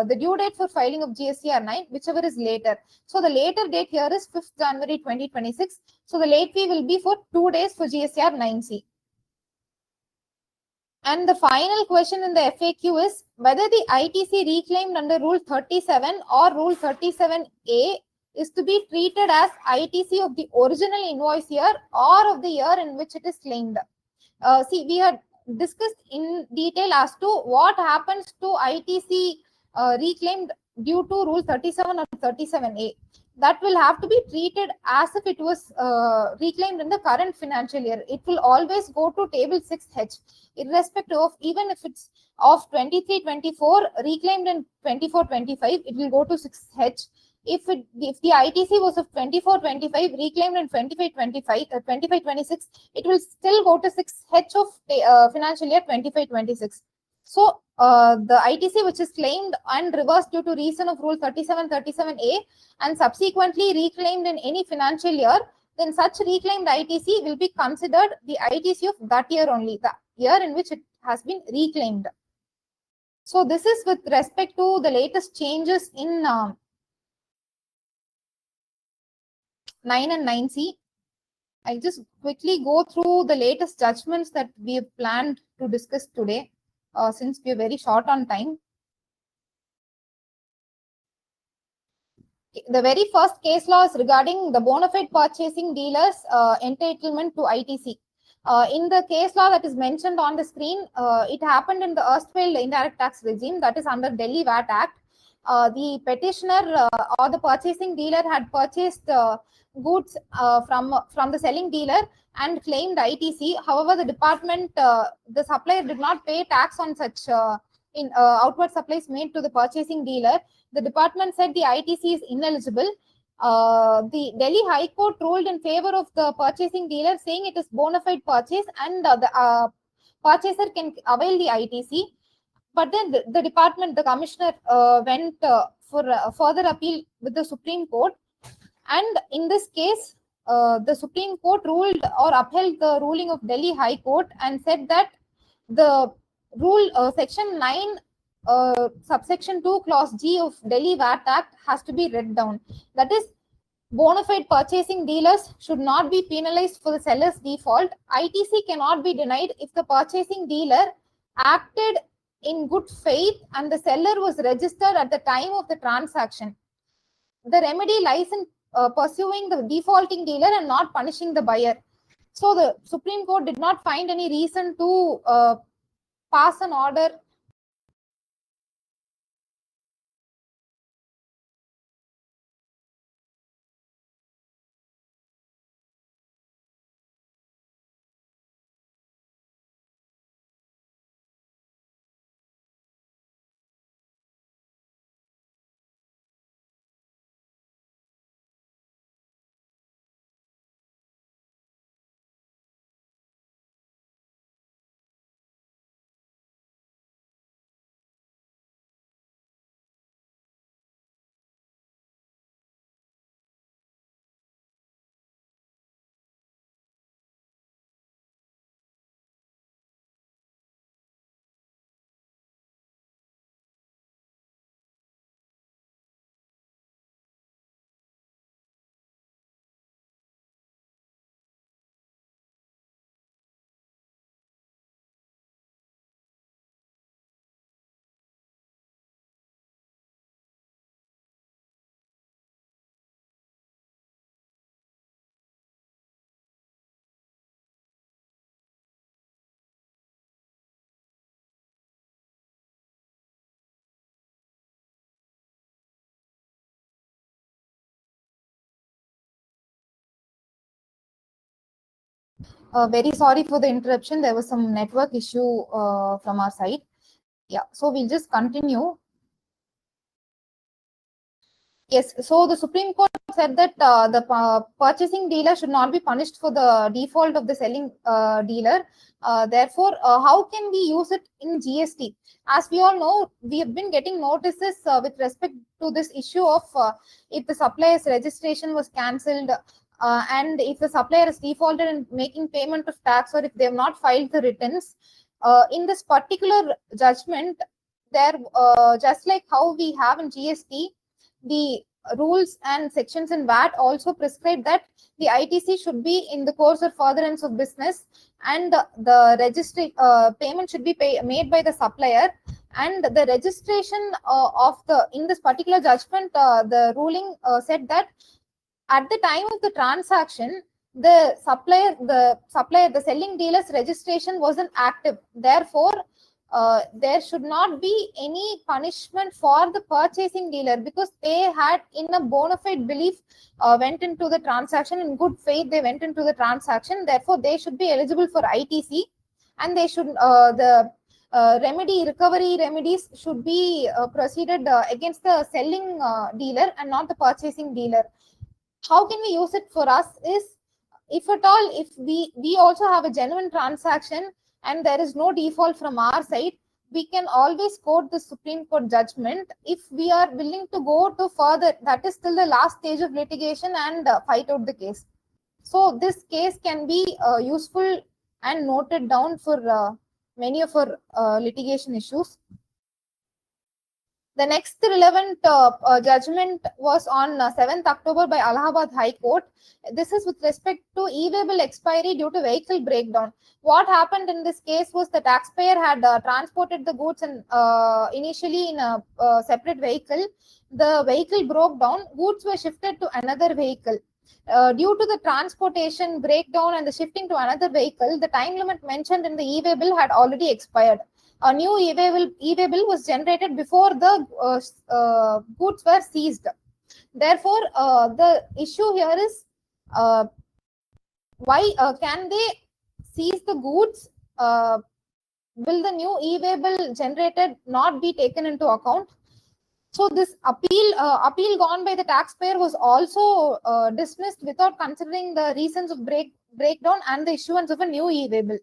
the due date for filing of GSTR 9, whichever is later. So the later date here is 5th January 2026. So the late fee will be for 2 days for GSTR 9C. And the final question in the FAQ is whether the ITC reclaimed under Rule 37 or Rule 37A is to be treated as ITC of the original invoice year or of the year in which it is claimed. See, we had discussed in detail as to what happens to ITC reclaimed due to Rule 37 or 37A. That will have to be treated as if it was reclaimed in the current financial year. It will always go to table 6H, irrespective of, even if it's of 23-24 reclaimed in 24-25, it will go to 6H. If the ITC was of 24-25 reclaimed in 25-26, it will still go to 6H of financial year 25-26. So the ITC which is claimed and reversed due to reason of Rule 37-37A and subsequently reclaimed in any financial year, then such reclaimed ITC will be considered the ITC of that year only, the year in which it has been reclaimed. So this is with respect to the latest changes in 9 and 9C. I'll just quickly go through the latest judgments that we have planned to discuss today, since we are very short on time. The very first case law is regarding the bona fide purchasing dealers entitlement to ITC. In the case law that is mentioned on the screen, it happened in the erstwhile indirect tax regime, that is under Delhi VAT Act. The petitioner or the purchasing dealer had purchased goods from the selling dealer and claimed ITC. However, the department, the supplier did not pay tax on such outward supplies made to the purchasing dealer. The department said the ITC is ineligible. The Delhi High Court ruled in favor of the purchasing dealer, saying it is bona fide purchase and the purchaser can avail the ITC. But then the department, the commissioner went for further appeal with the Supreme Court. And in this case, the Supreme Court ruled or upheld the ruling of Delhi High Court and said that the rule section 9 subsection 2 clause G of Delhi VAT Act has to be read down. That is, bona fide purchasing dealers should not be penalized for the seller's default. ITC cannot be denied if the purchasing dealer acted in good faith and the seller was registered at the time of the transaction. The remedy lies in pursuing the defaulting dealer and not punishing the buyer. So the Supreme Court did not find any reason to pass an order Very sorry for the interruption. There was some network issue from our side. Yeah, so we'll just continue. Yes, so the Supreme Court said that the purchasing dealer should not be punished for the default of the selling dealer. Therefore, how can we use it in GST? As we all know, we have been getting notices with respect to this issue of if the supplier's registration was cancelled and if the supplier is defaulted in making payment of tax, or if they have not filed the returns. In this particular judgment, there just like how we have in GST, the rules and sections in VAT also prescribe that the ITC should be in the course or furtherance of business, and the registry payment should be made by the supplier. And the registration of the in this particular judgment, the ruling said that at the time of the transaction, the selling dealer's registration wasn't active. Therefore, there should not be any punishment for the purchasing dealer, because they had, in a bona fide belief, went into the transaction in good faith. They went into the transaction. Therefore, they should be eligible for ITC, and they should the recovery remedies should be proceeded against the selling dealer and not the purchasing dealer. How can we use it for us is, if at all, if we also have a genuine transaction and there is no default from our side, we can always quote the Supreme Court judgment if we are willing to go to further, that is till the last stage of litigation, and fight out the case. So this case can be useful and noted down for many of our litigation issues. The next relevant judgment was on 7th October by Allahabad High Court. This is with respect to e-waybill expiry due to vehicle breakdown. What happened in this case was the taxpayer had transported the goods initially in a separate vehicle. The vehicle broke down. Goods were shifted to another vehicle. Due to the transportation breakdown and the shifting to another vehicle, the time limit mentioned in the e-waybill had already expired. A new e-waybill was generated before the goods were seized. Therefore, the issue here is why can they seize the goods? Will the new e-waybill generated not be taken into account? So this appeal gone by the taxpayer was also dismissed without considering the reasons of breakdown and the issuance of a new e-waybill.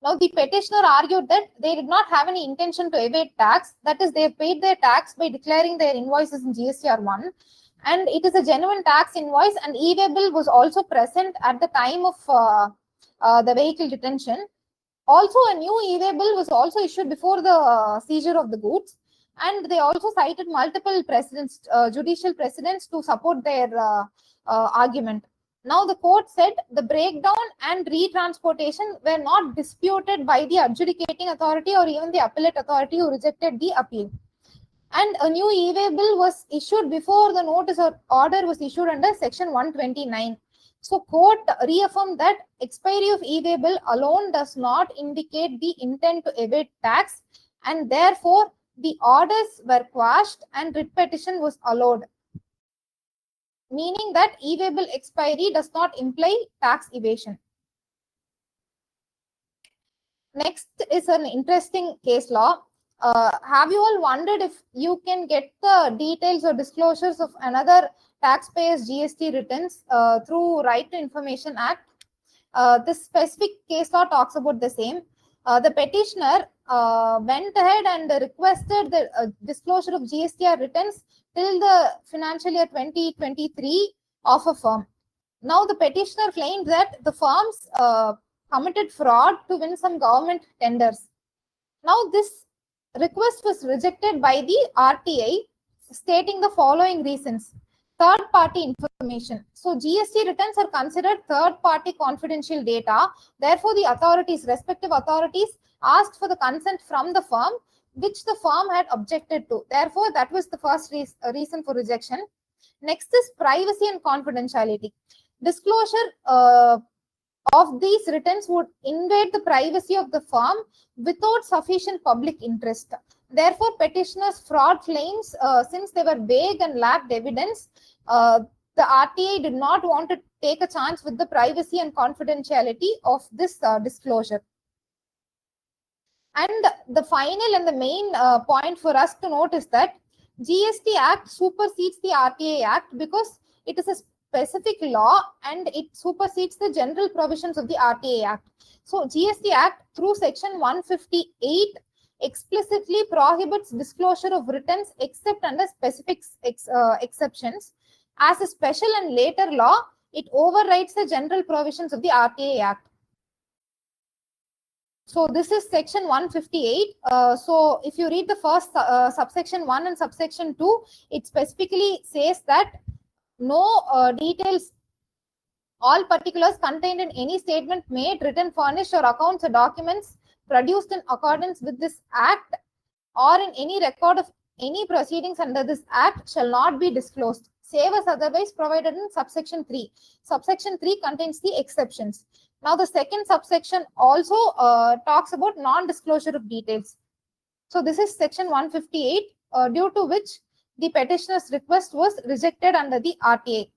Now, the petitioner argued that they did not have any intention to evade tax. That is, they paid their tax by declaring their invoices in GSTR 1. And it is a genuine tax invoice, and e-waybill was also present at the time of the vehicle detention. Also, a new e-waybill was also issued before the seizure of the goods. And they also cited multiple precedents, judicial precedents, to support their argument. Now, the court said the breakdown and retransportation were not disputed by the adjudicating authority or even the appellate authority who rejected the appeal. And a new e-waybill was issued before the notice or order was issued under Section 129. So, court reaffirmed that expiry of e-waybill alone does not indicate the intent to evade tax, and therefore the orders were quashed and writ petition was allowed, meaning that e-waybill expiry does not imply tax evasion. Next is an interesting case law. Have you all wondered if you can get the details or disclosures of another taxpayer's GST returns through Right to Information Act? This specific case law talks about the same. The petitioner went ahead and requested the disclosure of GSTR returns till the financial year 2023 of a firm. Now, the petitioner claimed that the firms committed fraud to win some government tenders. Now, this request was rejected by the RTI, stating the following reasons. Third-party information. So, GST returns are considered third-party confidential data. Therefore, the authorities, respective authorities, asked for the consent from the firm, which the firm had objected to. Therefore, that was the first reason for rejection. Next is privacy and confidentiality. Disclosure of these returns would invade the privacy of the firm without sufficient public interest. Therefore, petitioners' fraud claims, since they were vague and lacked evidence, the RTA did not want to take a chance with the privacy and confidentiality of this disclosure. And the final and the main point for us to note is that GST Act supersedes the RTA Act because it is a specific law and it supersedes the general provisions of the RTA Act. So GST Act through section 158 explicitly prohibits disclosure of returns except under specific exceptions. As a special and later law, it overrides the general provisions of the RTA Act. So this is section 158. So if you read the first subsection 1 and subsection 2, it specifically says that no details, all particulars contained in any statement made, written, furnished, or accounts or documents produced in accordance with this act or in any record of any proceedings under this act shall not be disclosed, save as otherwise provided in subsection 3. Subsection 3 contains the exceptions. Now, the second subsection also talks about non-disclosure of details. So, this is section 158, due to which the petitioner's request was rejected under the RTA.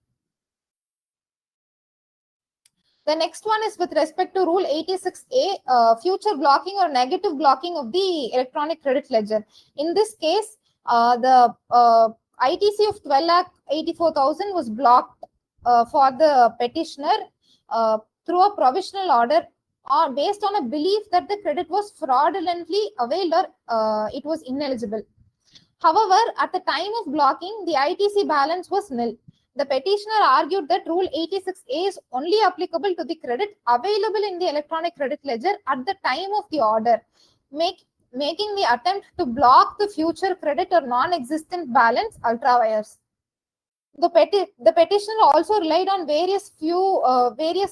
The next one is with respect to Rule 86A, future blocking or negative blocking of the electronic credit ledger. In this case, the ITC of 12,84,000 was blocked for the petitioner through a provisional order or based on a belief that the credit was fraudulently availed or it was ineligible. However, at the time of blocking, the ITC balance was nil. The petitioner argued that Rule 86A is only applicable to the credit available in the electronic credit ledger at the time of the order, making the attempt to block the future credit or non-existent balance ultra vires. The petitioner also relied on various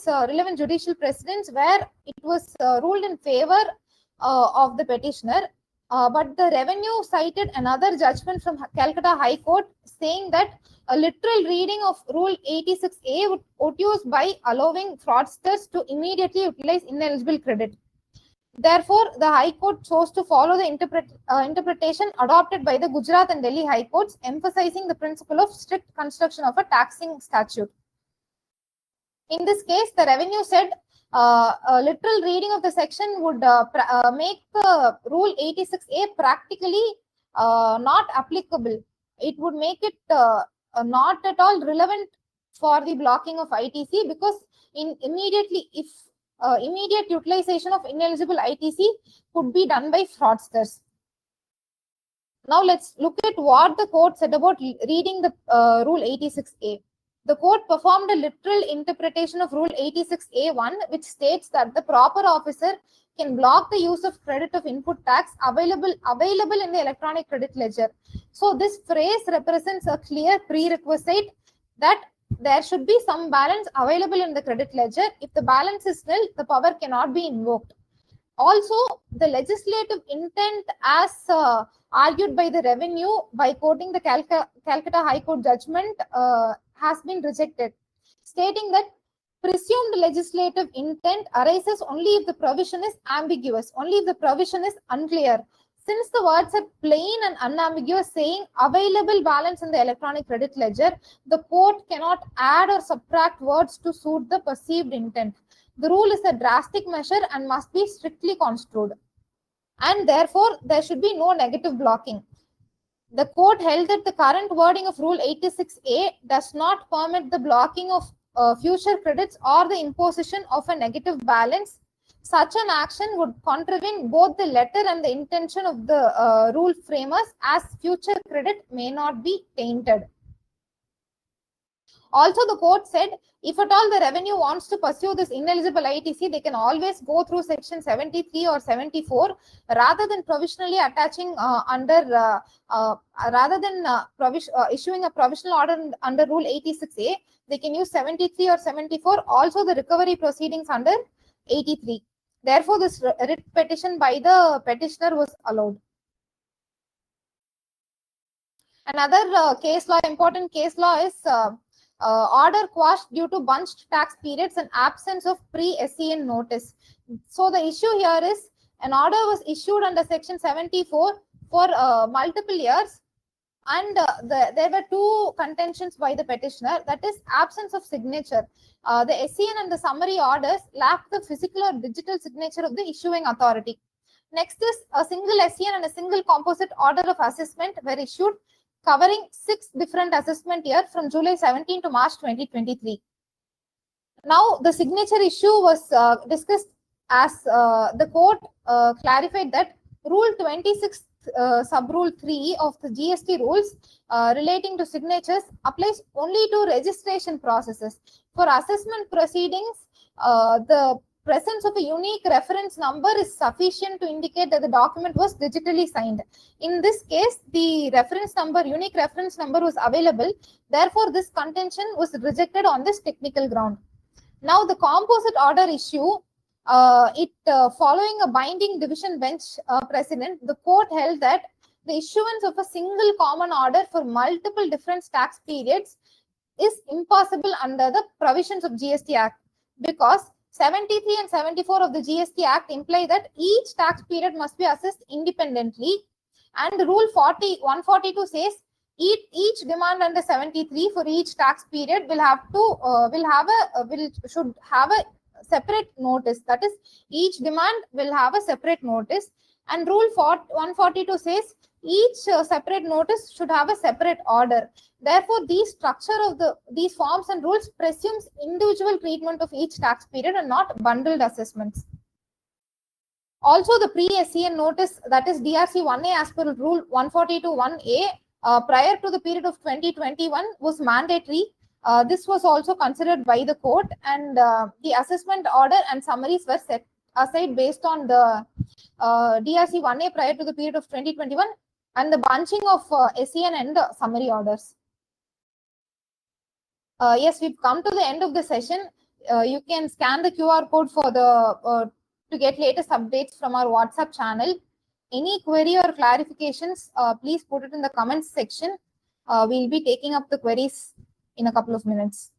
relevant judicial precedents where it was ruled in favor of the petitioner, but the revenue cited another judgment from Calcutta High Court saying that a literal reading of Rule 86A would use by allowing fraudsters to immediately utilize ineligible credit. Therefore, the High Court chose to follow the interpretation adopted by the Gujarat and Delhi High Courts, emphasizing the principle of strict construction of a taxing statute. In this case, the revenue said a literal reading of the section would make the Rule 86A practically not applicable. It would make it not at all relevant for the blocking of ITC because if immediate utilization of ineligible ITC could be done by fraudsters. Now let's look at what the court said about reading the Rule 86A. The court performed a literal interpretation of Rule 86A1, which states that the proper officer can block the use of credit of input tax available in the electronic credit ledger. So this phrase represents a clear prerequisite that there should be some balance available in the credit ledger. If the balance is nil, the power cannot be invoked. Also, the legislative intent as argued by the revenue by quoting the Calcutta High Court judgment has been rejected, stating that presumed legislative intent arises only if the provision is ambiguous, only if the provision is unclear. Since the words are plain and unambiguous, saying available balance in the electronic credit ledger, the court cannot add or subtract words to suit the perceived intent. The rule is a drastic measure and must be strictly construed. And therefore, there should be no negative blocking. The court held that the current wording of Rule 86A does not permit the blocking of future credits or the imposition of a negative balance. Such an action would contravene both the letter and the intention of the rule framers, as future credit may not be tainted. Also, the court said, if at all the revenue wants to pursue this ineligible ITC, they can always go through section 73 or 74 rather than provisionally attaching issuing a provisional order under Rule 86A. They can use 73 or 74, also the recovery proceedings under 83. Therefore, this writ petition by the petitioner was allowed. Another important case law is order quashed due to bunched tax periods and absence of pre-SEN notice. So the issue here is an order was issued under section 74 for multiple years, And there were two contentions by the petitioner, that is absence of signature. The SCN and the summary orders lack the physical or digital signature of the issuing authority. Next is a single SCN and a single composite order of assessment were issued, covering 6 different assessment years from July 17 to March 2023. Now, the signature issue was discussed as the court clarified that Rule 26 sub-rule 3 of the GST rules relating to signatures applies only to registration processes. For assessment proceedings, the presence of a unique reference number is sufficient to indicate that the document was digitally signed. In this case, the unique reference number was available. Therefore, this contention was rejected on this technical ground. Now, the composite order issue, following a binding division bench precedent, the court held that the issuance of a single common order for multiple different tax periods is impossible under the provisions of GST Act, because 73 and 74 of the GST Act imply that each tax period must be assessed independently, and Rule 142 says each demand under 73 for each tax period should have a separate notice. That is, each demand will have a separate notice, and Rule 142 says each separate notice should have a separate order. Therefore, the structure of these forms and rules presumes individual treatment of each tax period and not bundled assessments. Also, the pre-SCN notice, that is DRC 1A as per Rule 142 1A, prior to the period of 2021 was mandatory. This was also considered by the court, and the assessment order and summaries were set aside based on the DRC 1A prior to the period of 2021 and the bunching of SCN and summary orders. Yes, we've come to the end of the session. You can scan the QR code for the to get latest updates from our WhatsApp channel. Any query or clarifications, please put it in the comments section. We'll be taking up the queries in a couple of minutes.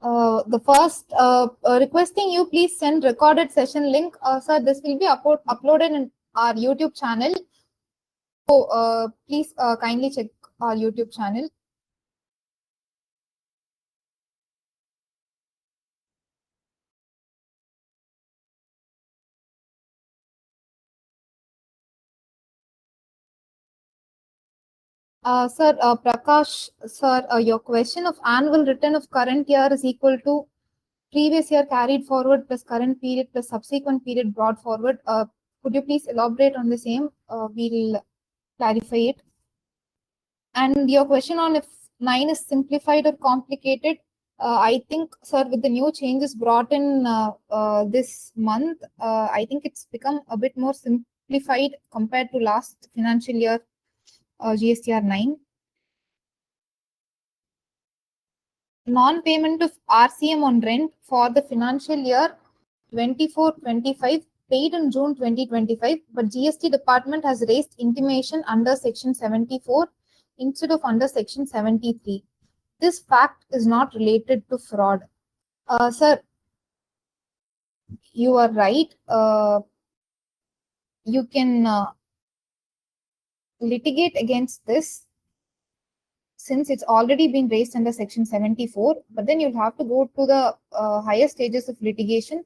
The first requesting you please send recorded session link. Sir, this will be uploaded in our YouTube channel. So please kindly check our YouTube channel. Sir, Prakash, sir, your question of annual return of current year is equal to previous year carried forward plus current period plus subsequent period brought forward. Could you please elaborate on the same? We'll clarify it. And your question on if 9 is simplified or complicated, I think, sir, with the new changes brought in this month, I think it's become a bit more simplified compared to last financial year GSTR 9. Non-payment of RCM on rent for the financial year 24-25 paid in June 2025, but GST department has raised intimation under section 74 instead of under section 73. This fact is not related to fraud. Sir, you are right. You can litigate against this since it's already been raised under section 74, but then you'll have to go to the higher stages of litigation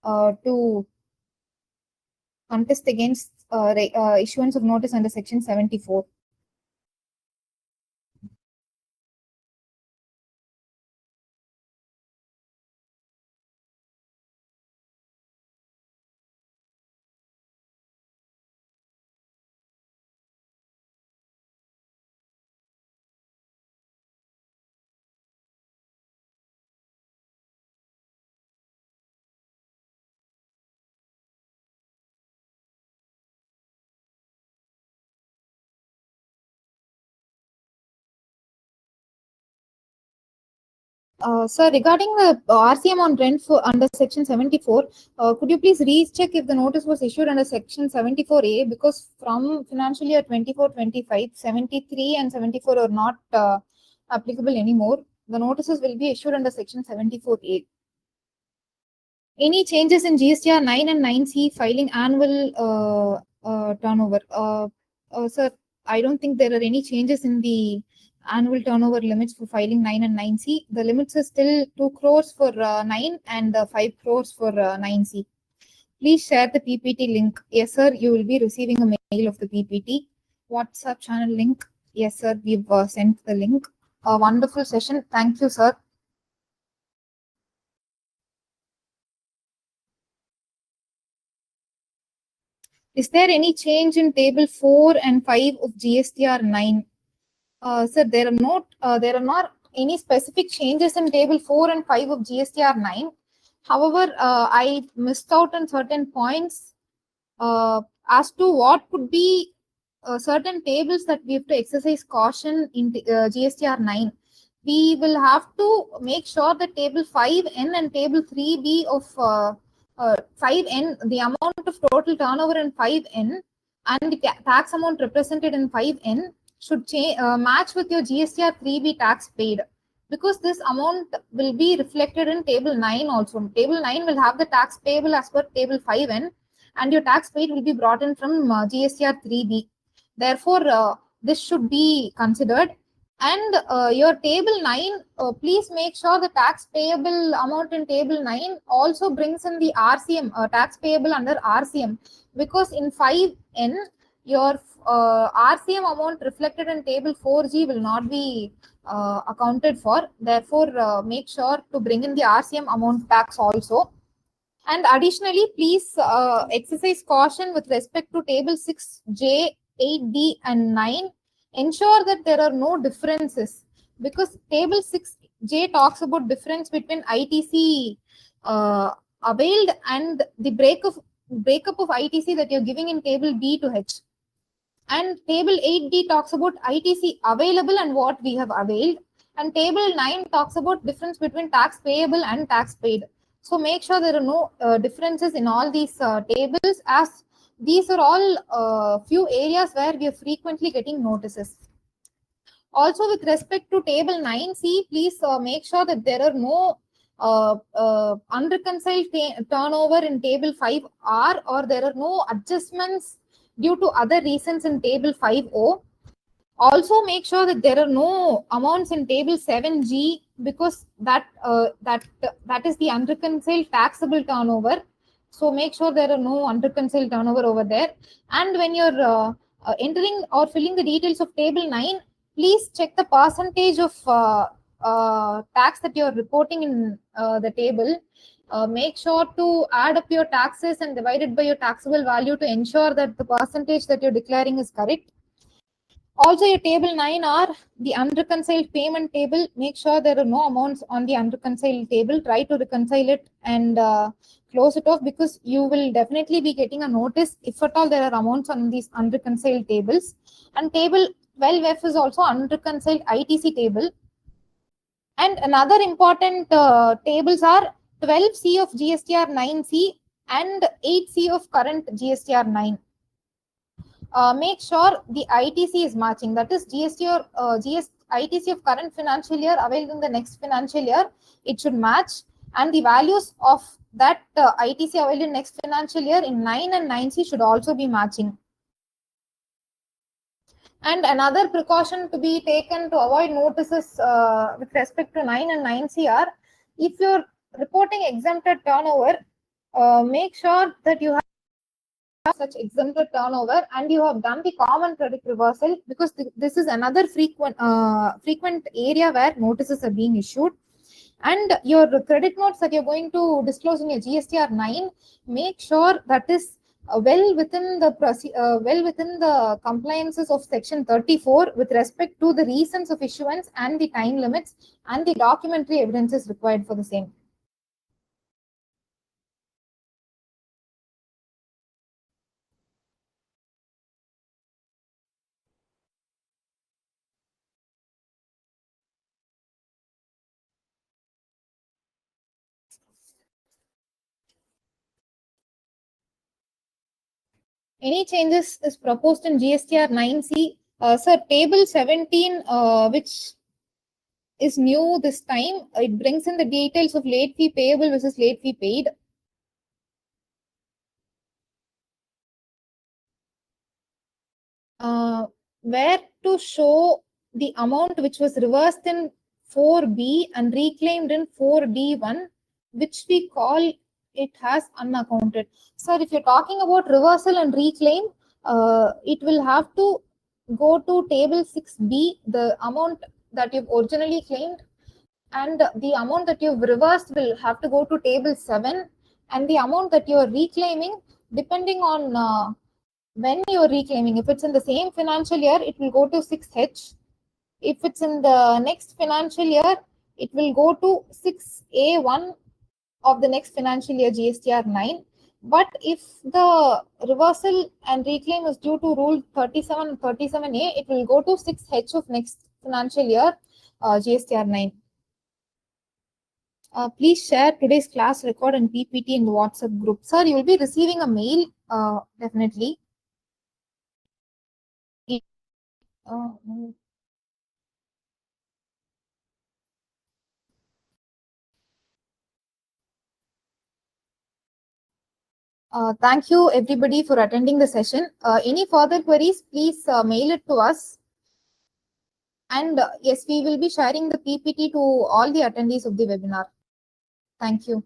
to contest against issuance of notice under section 74. Sir, regarding the RCM on rent for under section 74, could you please recheck if the notice was issued under section 74A, because from financial year 24-25, 73 and 74 are not applicable anymore. The notices will be issued under section 74A. Any changes in GSTR 9 and 9C filing annual turnover? Sir, I don't think there are any changes in the annual turnover limits for filing 9 and 9C. The limits are still 2 crores for 9 and 5 crores for 9C. Please share the PPT link. Yes, sir, you will be receiving a mail of the PPT. WhatsApp channel link. Yes, sir, we've sent the link. A wonderful session. Thank you, sir. Is there any change in table 4 and 5 of GSTR 9? Sir, there are not any specific changes in table 4 and 5 of GSTR 9. However, I missed out on certain points as to what could be certain tables that we have to exercise caution in GSTR 9. We will have to make sure that table 5N and table 3B of 5N, the amount of total turnover in 5N and the tax amount represented in 5N should match with your GSTR 3B tax paid, because this amount will be reflected in table 9 also. Table 9 will have the tax payable as per table 5N, and your tax paid will be brought in from GSTR 3B. Therefore, this should be considered. And your table 9, please make sure the tax payable amount in table 9 also brings in the RCM, tax payable under RCM, because in 5N, your RCM amount reflected in table 4G will not be accounted for. Therefore, make sure to bring in the RCM amount tax also. And additionally, please exercise caution with respect to table 6J, 8D, and 9. Ensure that there are no differences, because table 6J talks about difference between ITC availed and the breakup of ITC that you're giving in table B to H. And table 8D talks about ITC available and what we have availed. And table 9 talks about difference between tax payable and tax paid. So make sure there are no differences in all these tables, as these are all few areas where we are frequently getting notices. Also, with respect to table 9C, please make sure that there are no unreconciled turnover in table 5R, or there are no adjustments due to other reasons in table 5O. Also, make sure that there are no amounts in table 7G, because that is the unreconciled taxable turnover. So make sure there are no unreconciled turnover over there. And when you're entering or filling the details of table 9, please check the percentage of tax that you're reporting in the table. Make sure to add up your taxes and divide it by your taxable value to ensure that the percentage that you're declaring is correct. Also, your table 9 are the unreconciled payment table. Make sure there are no amounts on the unreconciled table. Try to reconcile it and close it off, because you will definitely be getting a notice if at all there are amounts on these unreconciled tables. And table 12F is also unreconciled ITC table. And another important tables are 12C of GSTR 9C and 8C of current GSTR 9. Make sure the ITC is matching. That is GST or ITC of current financial year availed in the next financial year. It should match, and the values of that ITC availed in next financial year in 9 and 9C should also be matching. And another precaution to be taken to avoid notices with respect to 9 and 9C are, if you're reporting exempted turnover, make sure that you have such exempted turnover and you have done the common credit reversal, because this is another frequent area where notices are being issued. And your credit notes that you're going to disclose in your GSTR 9, make sure that is well within the compliances of section 34 with respect to the reasons of issuance and the time limits and the documentary evidences required for the same. Any changes is proposed in GSTR 9C. Sir, table 17, which is new this time, it brings in the details of late fee payable versus late fee paid. Where to show the amount which was reversed in 4B and reclaimed in 4D1, which we call it has unaccounted. Sir, if you're talking about reversal and reclaim, it will have to go to table 6B, the amount that you've originally claimed, and the amount that you've reversed will have to go to table 7, and the amount that you're reclaiming, depending on when you're reclaiming, if it's in the same financial year, it will go to 6H. If it's in the next financial year, it will go to 6A1 of the next financial year GSTR 9. But if the reversal and reclaim is due to rule 37 and 37A, it will go to 6H of next financial year GSTR 9. Please share today's class record and PPT in the WhatsApp group. Sir, you will be receiving a mail, definitely. Thank you everybody for attending the session. Any further queries, please mail it to us. And yes, we will be sharing the PPT to all the attendees of the webinar. Thank you.